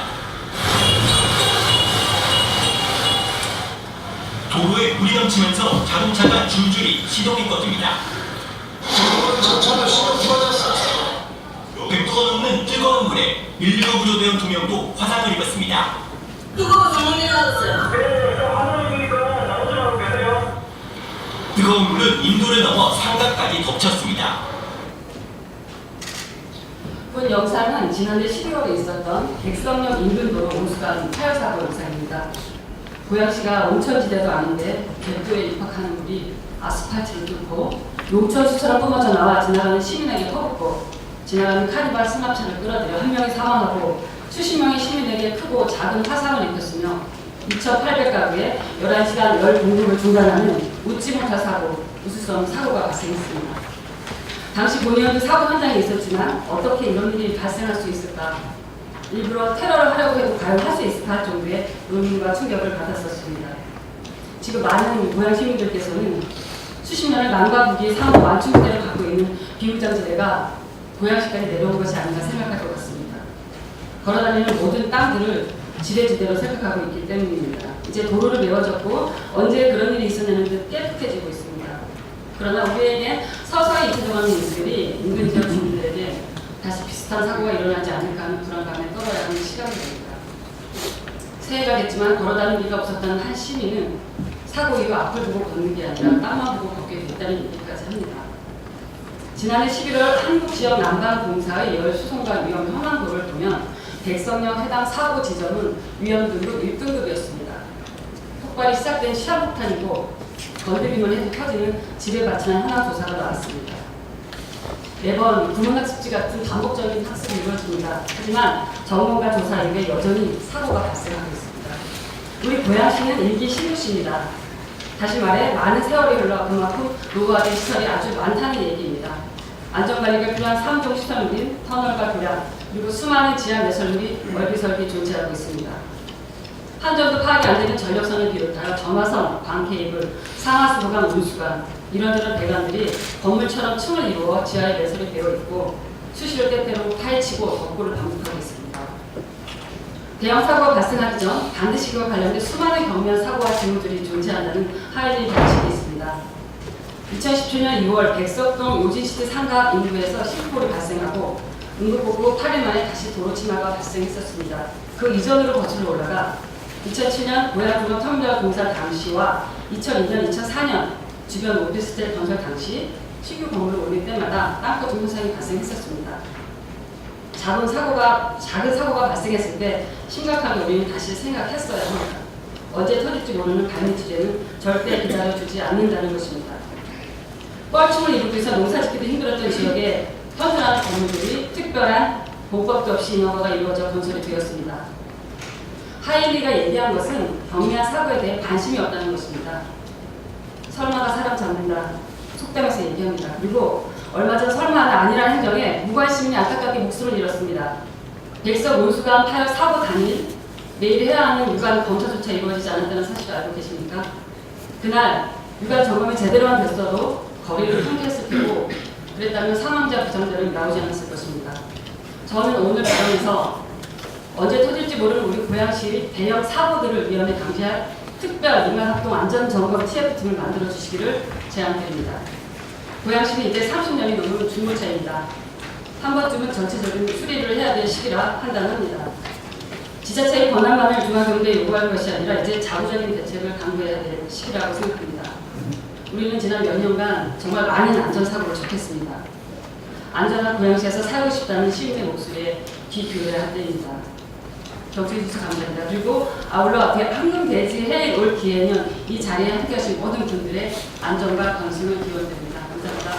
도로에 물이 넘치면서 자동차가 줄줄이 시동이 꺼집니다. 백도가 넘는 뜨거운 물에 119 구조대원 2명도 화상을 입었습니다. 뜨거운 물은 인도를 넘어 상가까지 덮쳤습니다. 본 영상은 지난해 12월에 있었던 백석역 인근도로 오수간 타열사고 영상입니다. 고양시가 온천지대도 아닌데 갯도에 입학하는 물이 아스팔트를 뚫고 용천수처럼 뿜어져 나와 지나가는 시민에게 퍼붓고 지나가는 카니발 승합차를 끌어들여 한 명이 사망하고 수십 명의 시민에게 크고 작은 화상을 입혔으며 2,800가구에 11시간 열 공급을 중단하는 웃지 못할 사고, 웃을 수 없는 사고가 발생했습니다. 당시 본의원도 사고 현장에 있었지만 어떻게 이런 일이 발생할 수 있을까? 일부러 테러를 하려고 해도 과연 할 수 있을까 할 정도의 논의와 충격을 받았었습니다. 지금 많은 고양 시민들께서는 수십 년의 남과 북이 상호 완충대를 갖고 있는 비무장지대가 고양시까지 내려온 것이 아닌가 생각할 것 같습니다. 걸어다니는 모든 땅들을 지대지대로 생각하고 있기 때문입니다. 이제 도로를 메워졌고 언제 그런 일이 있었냐는 듯 깨끗해지고 있습니다. 그러나 우리에게 서서히 익혀져가는 일들이 인근 지역 주민들에게 다시 비슷한 사고가 일어나지 않을까 하는 불안감에 떨어야 하는 시간이 됩니다. 새해가 됐지만 걸어다니기가 없었던 한 시민은 사고 이후 앞을 보고 걷는 게 아니라 땅만 보고 걷게 됐다는 얘기까지 합니다. 지난해 11월 한국지역 난방공사의 열 수송과 위험 현황도를 보면 백성역 해당 사고 지점은 위험 등급 1등급이었습니다. 폭발이 시작된 시한폭탄이고 건드리면 해도 터지는 지뢰밭이나 현황 조사가 나왔습니다. 매번 구문학습지 같은 반복적인 학습이 이루어집니다. 하지만 점검과 조사 이후에 여전히 사고가 발생하고 있습니다. 우리 고양시는 일기 신도시입니다. 다시 말해 많은 세월이 흘러 그만큼 노후화된 시설이 아주 많다는 얘기입니다. 안전관리가 필요한 3종 시설물인 터널과 교량, 그리고 수많은 지하 매설물이 멀기설기 존재하고 있습니다. 한 점도 파악이 안 되는 전력선을 비롯하여 점화선, 광케이블, 상하수도관, 운수관, 이런저런 배관들이 건물처럼 층을 이루어 지하에 매설이 되어 있고 수시로 때때로 파헤치고 덕구를 반복하고 있습니다. 대형 사고가 발생하기 전 반드시 그와 관련된 수많은 경미한 사고와 징후들이 존재한다는 하이리 법칙이 있습니다. 2017년 2월 백석동 요진시티 상가 인구에서 신고가 발생하고 응급보고 8일 만에 다시 도로 침하가 발생했었습니다. 그 이전으로 거슬러 올라가 2007년 고양중앙터미널 공사 당시와 2002년, 2004년 주변 오피스텔 건설 당시 신규 건물을 올릴 때마다 땅꺼 현상이 발생했었습니다. 작은 사고가 발생했을 때 심각하게 우리는 다시 생각했어야 합니다. 언제 터질지 모르는 발밑지대는 절대 기다려주지 않는다는 것입니다. 뻘춤을 이루기 위해서 농사짓기도 힘들었던 지역에 현존하는 건물들이 특별한 보법도 없이 인허가가 이루어져 건설이 되었습니다. 하일리가 얘기한 것은 경미한 사고에 대해 관심이 없다는 것입니다. 설마가 사람 잡는다. 속담에서 얘기합니다. 그리고 얼마 전 설마가 아니라는 행정에 무관시민이 안타깝게 목숨을 잃었습니다. 백석 온수관 파열 사고 당일 내일 해야 하는 유관 검사조차 이루어지지 않았다는 사실을 알고 계십니까? 그날 유관 점검이 제대로만 됐어도 거리를 통제했을 테고 그랬다면 사망자 부상자는 나오지 않았을 것입니다. 저는 오늘 발언에서 언제 터질지 모르는 우리 고양시 대형 사고들을 위험에 감시할 특별 인간합동 안전점검 TF팀을 만들어 주시기를 제안드립니다. 고양시는 이제 30년이 넘은 중고차입니다. 한 번쯤은 전체적인 수리를 해야 될 시기라 판단합니다. 지자체의 권한만을 중앙경제에 요구할 것이 아니라 이제 자구적인 대책을 강구해야 될 시기라고 생각합니다. 우리는 지난 몇 년간 정말 많은 안전사고를 접했습니다. 안전한 고양시에서 살고 싶다는 시민의 목소리에 귀 기울여야 할 때입니다. 격려해주셔서 감사합니다. 그리고 아울러 황금돼지해에 올 기회는 이 자리에 함께하신 모든 분들의 안전과 건승을 기원드립니다. 감사합니다.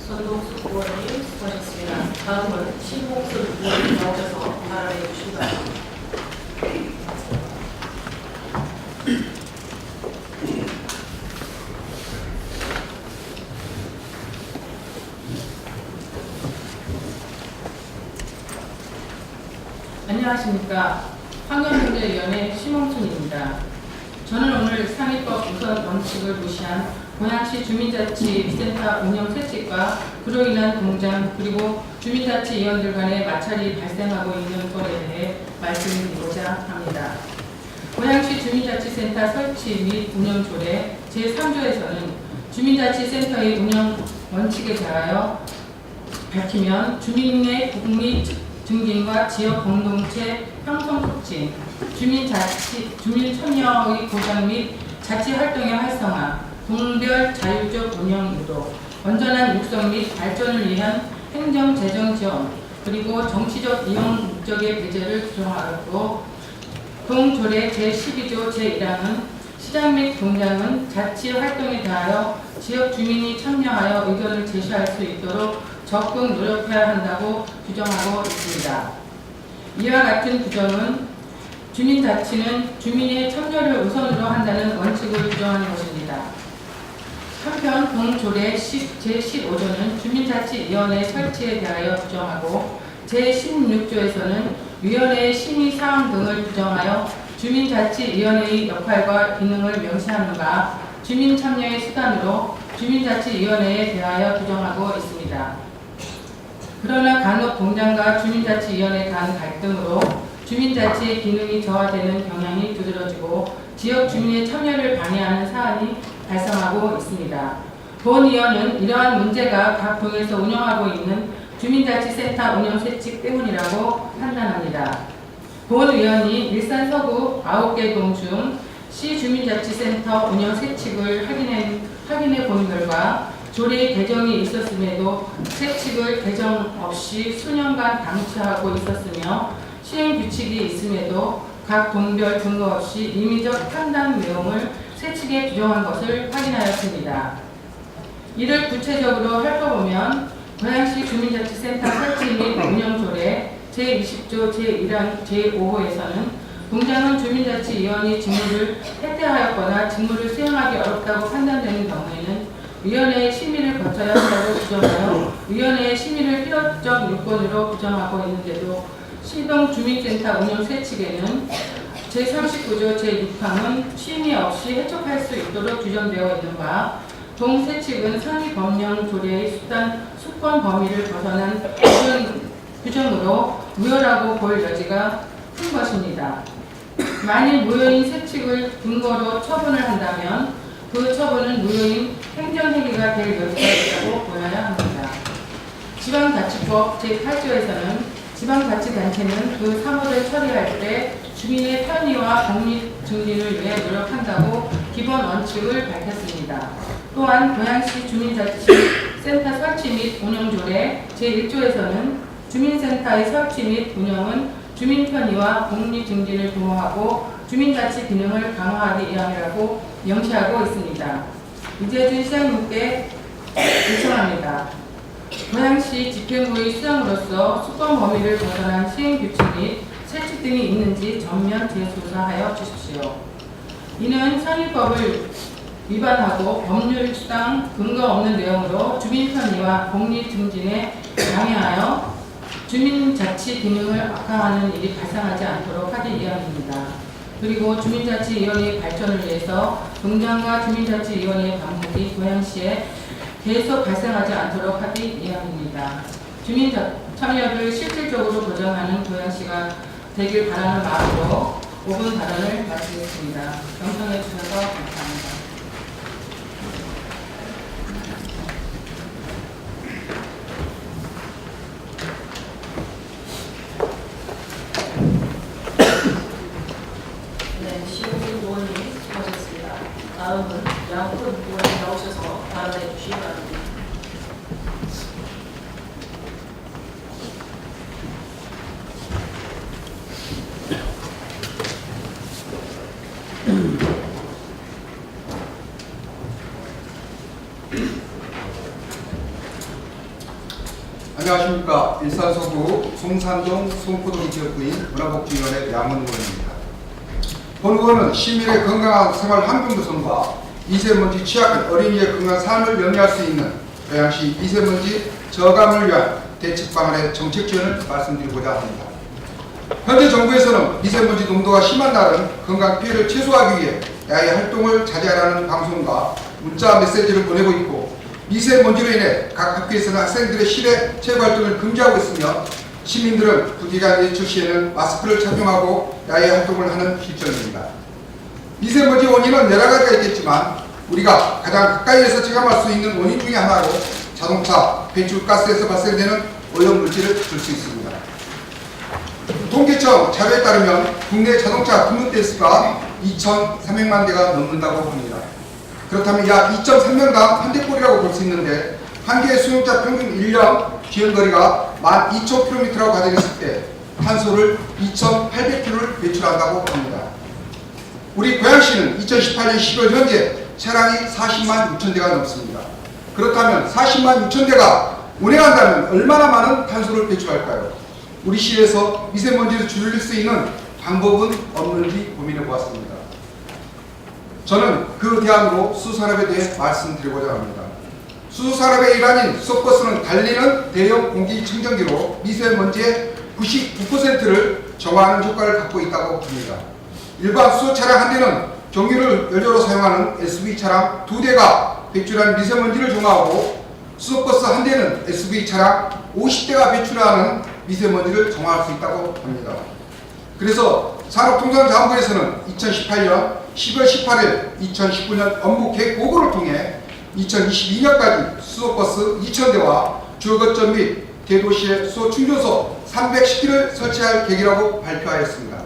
손동수 의원님 수고하셨습니다. 다음은 신봉순 의원님 나오셔서 발언해 주십니다. 안녕하십니까. 환경문제위원회 심홍순입니다. 저는 오늘 상위법 우선 원칙을 무시한 고양시 주민자치센터 운영 실직과 그로 인한 공장 그리고 주민자치위원들 간의 마찰이 발생하고 있는 것에 대해 말씀드리고자 합니다. 고양시 주민자치센터 설치 및 운영 조례 제3조에서는 주민자치센터의 운영 원칙에 대하여 밝히면 주민의 국리 증진과 지역 공동체 형성 촉진, 주민 참여의 보장 및 자치 활동의 활성화, 동별 자율적 운영 유도, 온전한 육성 및 발전을 위한 행정 재정 지원, 그리고 정치적 이용 목적의 배제를 규정하고 동조례 제12조 제1항은 시장 및 공장은 자치 활동에 대하여 지역 주민이 참여하여 의견을 제시할 수 있도록 적극 노력해야 한다고 규정하고 있습니다. 이와 같은 규정은 주민자치는 주민의 참여를 우선으로 한다는 원칙을 규정하는 것입니다. 한편 동조례 제15조는 주민자치위원회 설치에 대하여 규정하고 제16조에서는 위원회의 심의사항 등을 규정하여 주민자치위원회의 역할과 기능을 명시하는 바 주민 참여의 수단으로 주민자치위원회에 대하여 규정하고 있습니다. 그러나 간혹 공장과 주민자치위원회 간 갈등으로 주민자치의 기능이 저하되는 경향이 두드러지고 지역 주민의 참여를 방해하는 사안이 발생하고 있습니다. 본위원은 이러한 문제가 각 동에서 운영하고 있는 주민자치센터 운영 세칙 때문이라고 판단합니다. 본위원이 일산 서구 9개 동 중 시주민자치센터 운영 세칙을 확인해 본 결과 조례 개정이 있었음에도 세칙을 개정 없이 수년간 방치하고 있었으며 시행 규칙이 있음에도 각 동별 근거 없이 임의적 판단 내용을 세칙에 규정한 것을 확인하였습니다. 이를 구체적으로 훑어보면 고양시 주민자치센터 설치 및 운영조례 제20조 제1항 제5호에서는 공장은 주민자치위원이 직무를 해태하였거나 직무를 수행하기 어렵다고 판단되는 경우에는 위원회의 심의를 거쳐야 한다고 규정하여 위원회의 심의를 필요적 요건으로 규정하고 있는데도 시동 주민센터 운영 세칙에는 제39조 제6항은 심의 없이 해촉할 수 있도록 규정되어 있는 바 동세칙은 상위 법령 조례의 수권 범위를 벗어난 규정으로 무효라고 볼 여지가 큰 것입니다. 만일 무효인 세칙을 근거로 처분을 한다면 그 처분은 무효인 행정행위가 될 여지가 있다고 보여야 합니다. 지방자치법 제8조에서는 지방자치단체는 그 사무를 처리할 때 주민의 편의와 복리 증진을 위해 노력한다고 기본 원칙을 밝혔습니다. 또한 고양시 주민자치센터 설치 및 운영조례 제1조에서는 주민센터의 설치 및 운영은 주민 편의와 복리 증진을 도모하고 주민자치 기능을 강화하기 위함이라고 명시하고 있습니다. 이재준 시장님께 요청합니다. 고양시 집행부의 수장으로서 수권 범위를 벗어난 시행규칙 및 세칙 등이 있는지 전면 재조사하여 주십시오. 이는 상위법을 위반하고 법률상 근거 없는 내용으로 주민 편의와 복리 증진에 방해하여 주민자치 기능을 악화하는 일이 발생하지 않도록 하기 위함입니다. 그리고 주민자치위원회의 발전을 위해서 공장과 주민자치위원회의 방문이 고양시에 계속 발생하지 않도록 하기 위함입니다. 주민 참여를 실질적으로 보장하는 고양시가 되길 바라는 마음으로 5분 발언을 마치겠습니다. 경청해 주셔서 감사합니다. 네, 시국인 의원님 수고하셨습니다. 다음은 양푸른 의원님 나오셔서 발언해 주시기 바랍니다. 안녕하십니까. 일산 서구 송산동 송포동 지역구인 문화복지위원회 양문의원입니다. 본 의원은 시민의 건강한 생활 환경 조성과 미세먼지 취약한 어린이의 건강한 삶을 영위할 수 있는 고양시 미세먼지 저감을 위한 대책 방안의 정책 지원을 말씀드리고자 합니다. 현재 정부에서는 미세먼지 농도가 심한 날은 건강 피해를 최소화하기 위해 야외 활동을 자제하라는 방송과 문자 메시지를 보내고 있고, 미세먼지로 인해 각 학교에서는 학생들의 실외 체육 활동을 금지하고 있으며 시민들은 부지런한 외출 시에는 마스크를 착용하고 야외 활동을 하는 실정입니다. 미세먼지 원인은 여러 가지가 있겠지만 우리가 가장 가까이에서 체감할 수 있는 원인 중에 하나로 자동차 배출가스에서 발생되는 오염물질을 줄 수 있습니다. 통계청 자료에 따르면 국내 자동차 등록 대수가 2,300만 대가 넘는다고 합니다. 그렇다면 약 2.3명당 한 대꼴이라고 볼 수 있는데, 한 개의 수용차 평균 1년 주행거리가 12,000km라고 가정했을 때 탄소를 2,800kg를 배출한다고 합니다. 우리 고양시는 2018년 10월 현재 차량이 40만 6천 대가 넘습니다. 그렇다면 40만 6천 대가 운행한다면 얼마나 많은 탄소를 배출할까요? 우리 시에서 미세먼지를 줄일 수 있는 방법은 없는지 고민해 보았습니다. 저는 그 대안으로 수산업에 대해 말씀드리고자 합니다. 수산업의 일환인 수소버스는 달리는 대형 공기청정기로 미세먼지의 99%를 정화하는 효과를 갖고 있다고 봅니다. 일반 수소 차량 한 대는 정유를 연료로 사용하는 SV 차량 2대가 배출한 미세먼지를 정화하고 수소버스 한 대는 SUV 차량 50대가 배출하는 미세먼지를 정화할 수 있다고 합니다. 그래서 산업통상자원부에서는 2018년 10월 18일 2019년 업무 계획 보고를 통해 2022년까지 수소버스 2,000대와 주요 거점 및 대도시의 수소 충전소 310기를 설치할 계획이라고 발표하였습니다.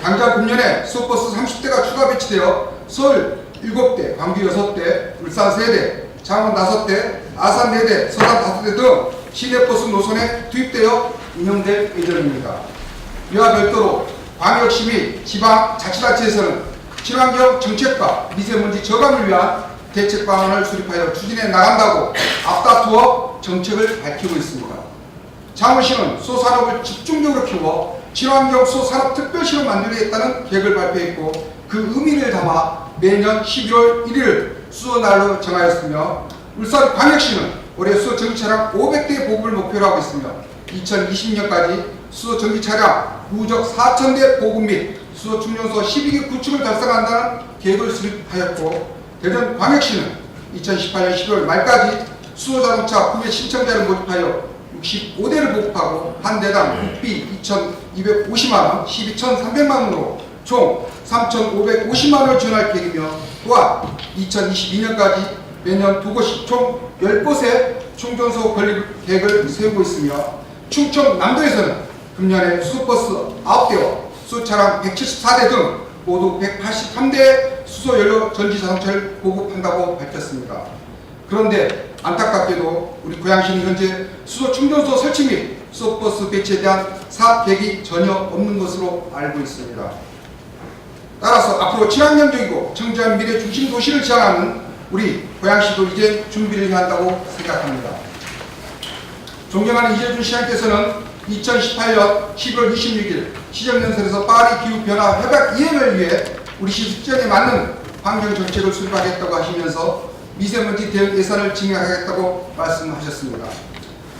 당장 금년에 수소버스 30대가 추가 배치되어 서울 7대, 광주 6대, 울산 3대, 창원 5대, 아산 4대, 서산 5대 등 시내버스 노선에 투입되어 운영될 예정입니다. 이와 별도로 광역시 및 지방자치단체에서는 친환경 정책과 미세먼지 저감을 위한 대책 방안을 수립하여 추진해 나간다고 앞다투어 정책을 밝히고 있습니다. 창원시는 수소산업을 집중적으로 키워 친환경 수소산업 특별시로 만들겠다는 계획을 발표했고 그 의미를 담아 매년 11월 1일 수소날로 정하였으며 울산광역시는 올해 수소전기차량 500대 보급을 목표로 하고 있으며 2020년까지 수소전기차량 누적 4,000대 보급 및 수소충전소 12개 구축을 달성한다는 계획을 수립하였고 대전광역시는 2018년 11월 말까지 수소자동차 구매 신청자를 모집하여 65대를 보급하고 한 대당 국비 2,250만원, 시비 1,300만원으로 총 3,550만원을 지원할 계획이며 또한 2022년까지 매년 2곳씩 총 10곳의 충전소 건립 계획을 세우고 있으며 충청남도에서는 금년에 수소버스 9대와 수소차량 174대 등 모두 183대의 수소연료 전지자동차를 보급한다고 밝혔습니다. 그런데 안타깝게도 우리 고양시는 현재 수소충전소 설치 및 수소버스 배치에 대한 사업 계획이 전혀 없는 것으로 알고 있습니다. 따라서 앞으로 친환경적이고 청정 미래 중심 도시를 지향하는 우리 고양시도 이제 준비를 해야 한다고 생각합니다. 존경하는 이재준 시장께서는 2018년 11월 26일 시정연설에서 파리 기후변화 협약 이행을 위해 우리 시 수정에 맞는 환경정책을 수립하겠다고 하시면서 미세먼지 대응 예산을 증액하겠다고 말씀하셨습니다.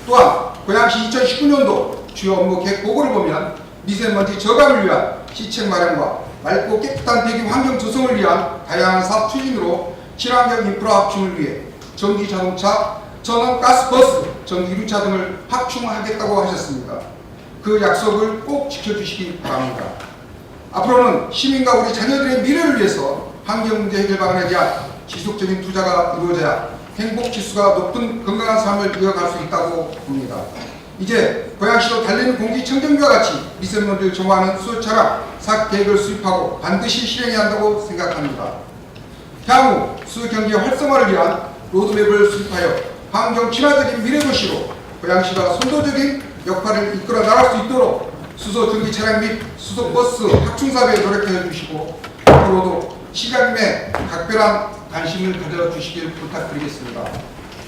또한 고양시 2019년도 주요 업무 계획 보고를 보면 미세먼지 저감을 위한 시책 마련과 맑고 깨끗한 대기 환경 조성을 위한 다양한 사업 추진으로 친환경 인프라 확충을 위해 전기자동차, 전원가스버스, 전기유차 등을 확충하겠다고 하셨습니다. 그 약속을 꼭 지켜주시기 바랍니다. 앞으로는 시민과 우리 자녀들의 미래를 위해서 환경문제 해결 방안에 대한 지속적인 투자가 이루어져야 행복지수가 높은 건강한 삶을 이어갈 수 있다고 봅니다. 이제 고양시도 달리는 공기 청정기와 같이 미세먼지를 정화하는 수소차량 사업 계획을 수립하고 반드시 실행해야 한다고 생각합니다. 향후 수소경제 활성화를 위한 로드맵을 수립하여 환경 친화적인 미래도시로 고양시가 선도적인 역할을 이끌어 나갈 수 있도록 수소전기 차량 및 수소버스 확충사업에 노력해 주시고 앞으로도 시장님의 각별한 관심을 가져주시길 부탁드리겠습니다.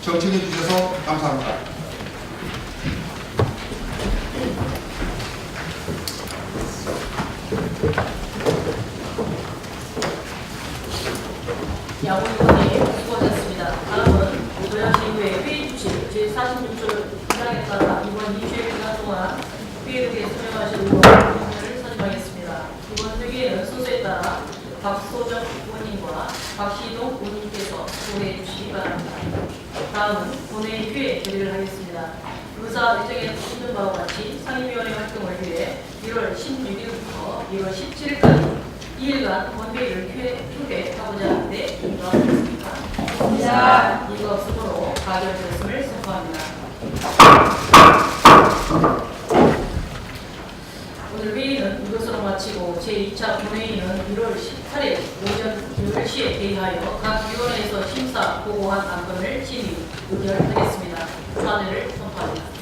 정치해 주셔서 감사합니다. 야구위원회 수고하셨습니다. 다음은 고양시의회 회의 주실 제46조를 규정에 따라 이번 2주의 기간 동안 회의록에 설명하실 의원을 선임하겠습니다. 이번 회의에는 순서에 따라 박소정 의원님과 박시동 의원님께서 소개해 주시기 바랍니다. 다음은 본회의 휴회 결의를 하겠습니다. 의사 일정에 있는 바와 같이 상임위원회 활동을 위해 1월 16일부터 1월 17일까지 2일간 본회의를 휴회하고자 하는데 이유가 없습니까? 없습니다. 이유가 없으므로 가결되었음을 선포합니다. 오늘 회의는 이것으로 마치고 제2차 본회의는 1월 18일 오전 10시에 개의하여 각 위원회에서 심사 보고한 안건을 심의 의결하겠습니다. 사례를 선포합니다.